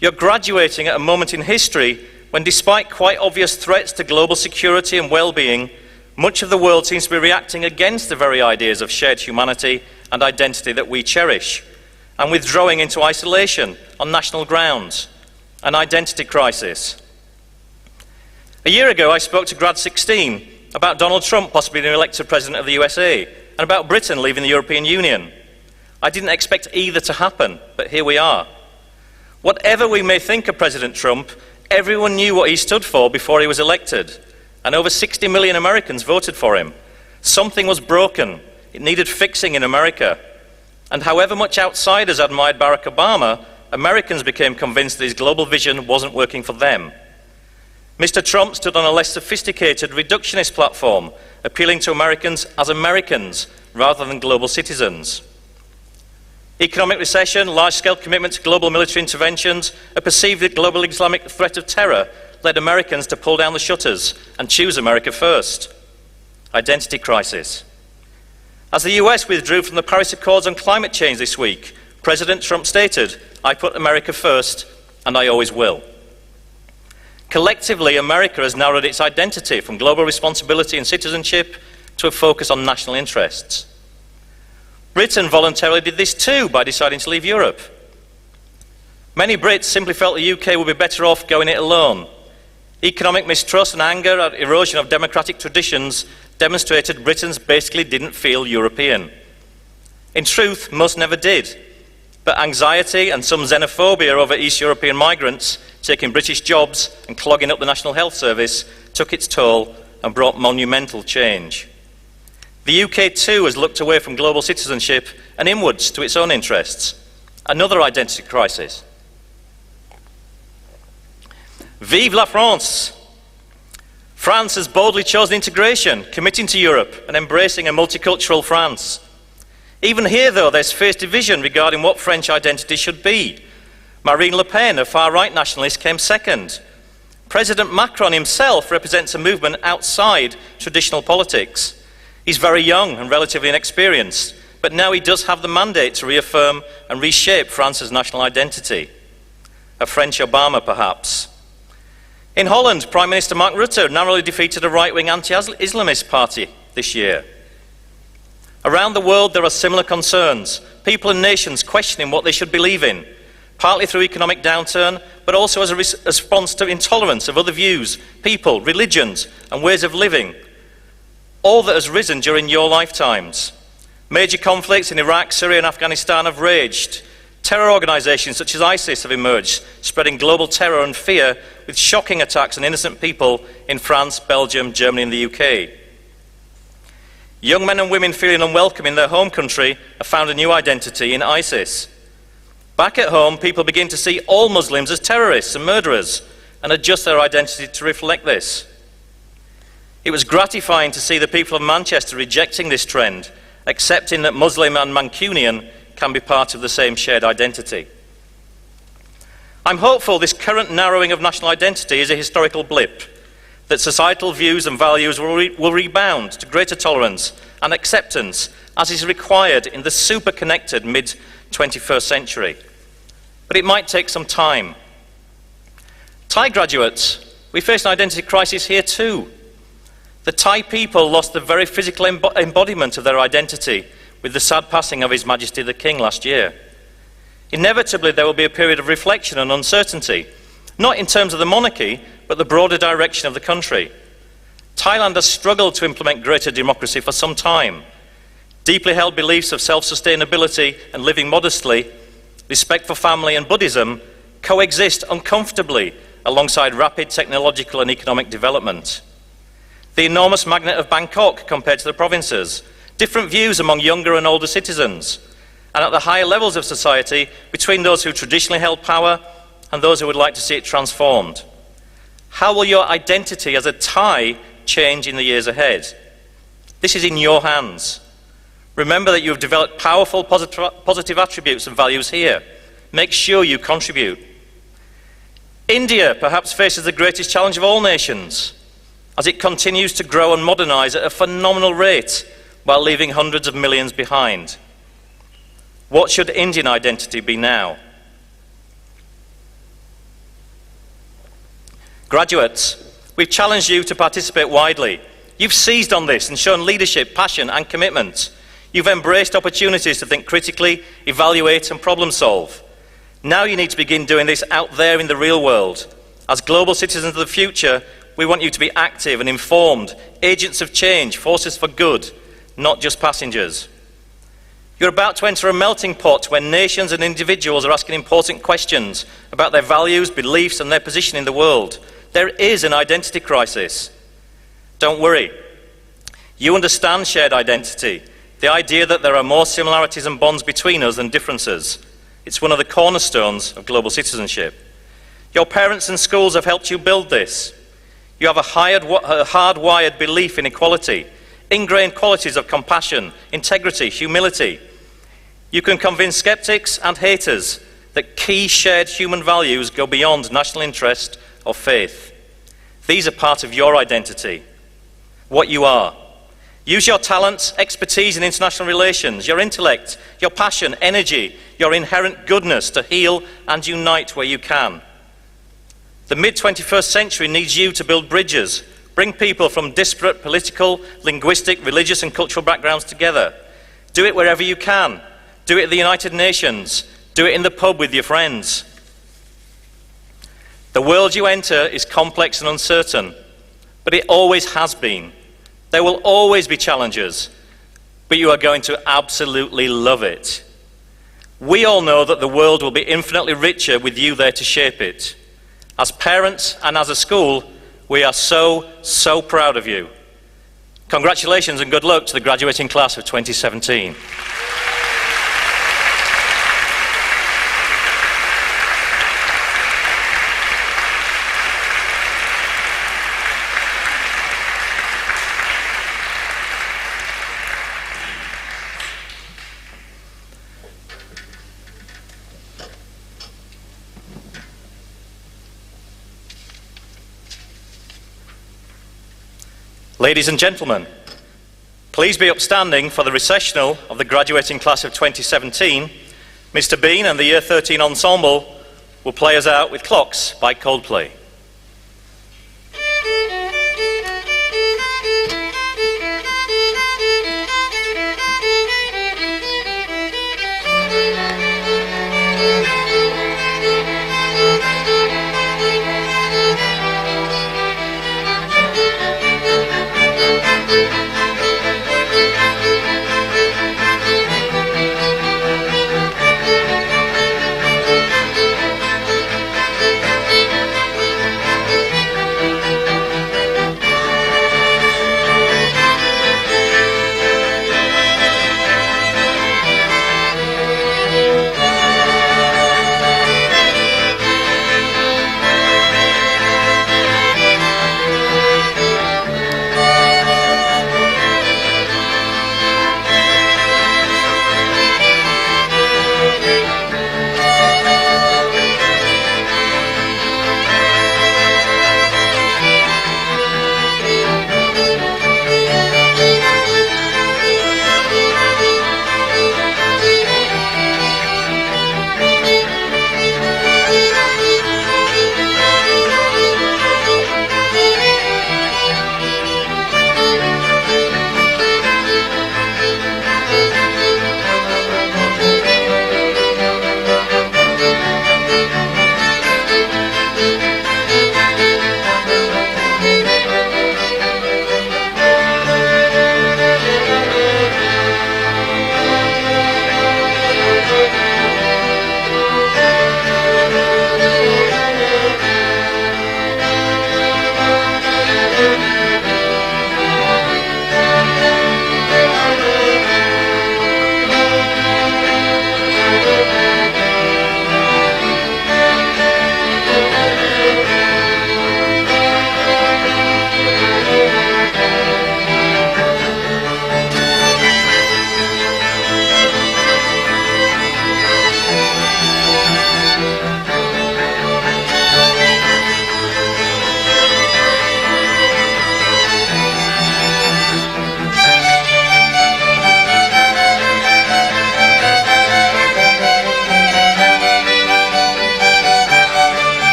You're graduating at a moment in history when, despite quite obvious threats to global security and well-being, much of the world seems to be reacting against the very ideas of shared humanity and identity that we cherish, and withdrawing into isolation on national grounds, an identity crisis. A year ago, I spoke to Grad 16 about Donald Trump possibly being elected President of the USA and about Britain leaving the European Union. I didn't expect either to happen, but here we are. Whatever we may think of President Trump, everyone knew what he stood for before he was elected, and over 60 million Americans voted for him. Something was broken. It needed fixing in America. And however much outsiders admired Barack Obama, Americans became convinced that his global vision wasn't working for them. Mr. Trump stood on a less sophisticated reductionist platform, appealing to Americans as Americans rather than global citizens. Economic recession, large-scale commitment to global military interventions, a perceived global Islamic threat of terror led Americans to pull down the shutters and choose America first. Identity crisis. As the US withdrew from the Paris Accords on climate change this week, President Trump stated, "I put America first, and I always will." Collectively, America has narrowed its identity from global responsibility and citizenship to a focus on national interests. Britain voluntarily did this too by deciding to leave Europe. Many Brits simply felt the UK would be better off going it alone. Economic mistrust and anger at erosion of democratic traditions demonstrated Britons basically didn't feel European. In truth, most never did. But anxiety and some xenophobia over East European migrants taking British jobs and clogging up the National Health Service took its toll and brought monumental change. The UK too has looked away from global citizenship and inwards to its own interests. Another identity crisis. Vive la France! France has boldly chosen integration, committing to Europe and embracing a multicultural France. Even here, though, there's fierce division regarding what French identity should be. Marine Le Pen, a far-right nationalist, came second. President Macron himself represents a movement outside traditional politics. He's very young and relatively inexperienced, but now he does have the mandate to reaffirm and reshape France's national identity. A French Obama, perhaps. In Holland, Prime Minister Mark Rutte narrowly defeated a right-wing anti-Islamist party this year. Around the world, there are similar concerns. people and nations questioning what they should believe in, partly through economic downturn, but also as a response to intolerance of other views, people, religions, and ways of living. All that has risen during your lifetimes. Major conflicts in Iraq, Syria, and Afghanistan have raged. Terror organisations such as ISIS have emerged, spreading global terror and fear with shocking attacks on innocent people in France, Belgium, Germany, and the UK. Young men and women feeling unwelcome in their home country have found a new identity in ISIS. Back at home, people begin to see all Muslims as terrorists and murderers and adjust their identity to reflect this. It was gratifying to see the people of Manchester rejecting this trend, accepting that Muslim and Mancunian can be part of the same shared identity. I'm hopeful this current narrowing of national identity is a historical blip, that societal views and values will rebound to greater tolerance and acceptance as is required in the super-connected mid-21st century. But it might take some time. Thai graduates, we face an identity crisis here too. The Thai people lost the very physical embodiment of their identity with the sad passing of His Majesty the King last year. Inevitably, there will be a period of reflection and uncertainty, not in terms of the monarchy, but the broader direction of the country. Thailand has struggled to implement greater democracy for some time. Deeply held beliefs of self-sustainability and living modestly, respect for family and Buddhism coexist uncomfortably alongside rapid technological and economic development. The enormous magnet of Bangkok compared to the provinces, different views among younger and older citizens, and at the higher levels of society between those who traditionally held power and those who would like to see it transformed. How will your identity as a Thai change in the years ahead? This is in your hands. Remember that you have developed powerful positive attributes and values here. Make sure you contribute. India perhaps faces the greatest challenge of all nations as it continues to grow and modernise at a phenomenal rate while leaving hundreds of millions behind. What should Indian identity be now? Graduates, we've challenged you to participate widely. You've seized on this and shown leadership, passion and commitment. You've embraced opportunities to think critically, evaluate and problem solve. Now you need to begin doing this out there in the real world. As global citizens of the future, we want you to be active and informed, agents of change, forces for good, not just passengers. You're about to enter a melting pot where nations and individuals are asking important questions about their values, beliefs and their position in the world. There is an identity crisis. Don't worry. You understand shared identity, the idea that there are more similarities and bonds between us than differences. It's one of the cornerstones of global citizenship. Your parents and schools have helped you build this. You have a hardwired belief in equality, ingrained qualities of compassion, integrity, humility. You can convince skeptics and haters that key shared human values go beyond national interest or faith. These are part of your identity, what you are. Use your talents, expertise in international relations, your intellect, your passion, energy, your inherent goodness to heal and unite where you can. The mid-21st century needs you to build bridges, bring people from disparate political, linguistic, religious and cultural backgrounds together. Do it wherever you can. Do it at the United Nations. Do it in the pub with your friends. The world you enter is complex and uncertain, but it always has been. There will always be challenges, but you are going to absolutely love it. We all know that the world will be infinitely richer with you there to shape it. As parents and as a school, we are so, so proud of you. Congratulations and good luck to the graduating class of 2017. Ladies and gentlemen, please be upstanding for the recessional of the graduating class of 2017. Mr. Bean and the Year 13 Ensemble will play us out with Clocks by Coldplay.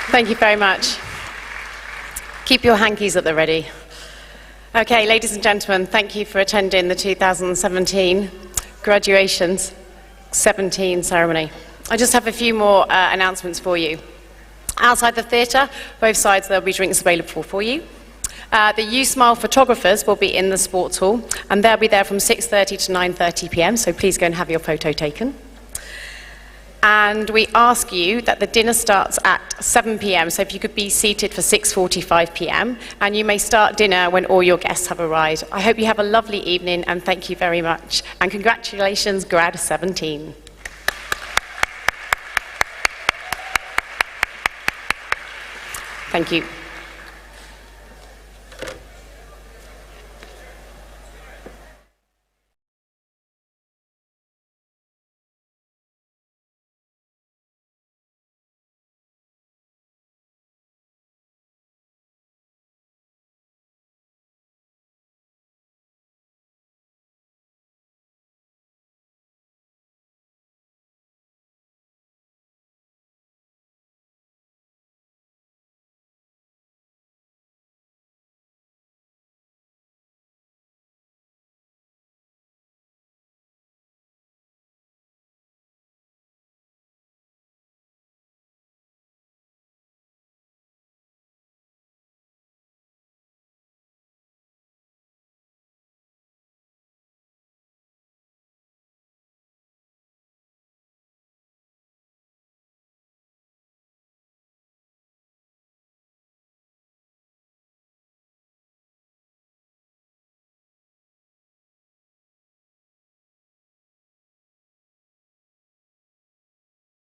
Thank you very much. Keep your hankies at the ready. Okay, ladies and gentlemen, thank you for attending the 2017 graduations 17 ceremony. I just have a few more announcements for you. Outside the theatre, both sides, there'll be drinks available for you. The You Smile photographers will be in the sports hall, and they'll be there from 6:30 to 9:30 p.m, so please go and have your photo taken. And we ask you that the dinner starts at 7 p.m, so if you could be seated for 6:45 p.m, and you may start dinner when all your guests have arrived. I hope you have a lovely evening, and thank you very much. And congratulations, Grad 17. Thank you.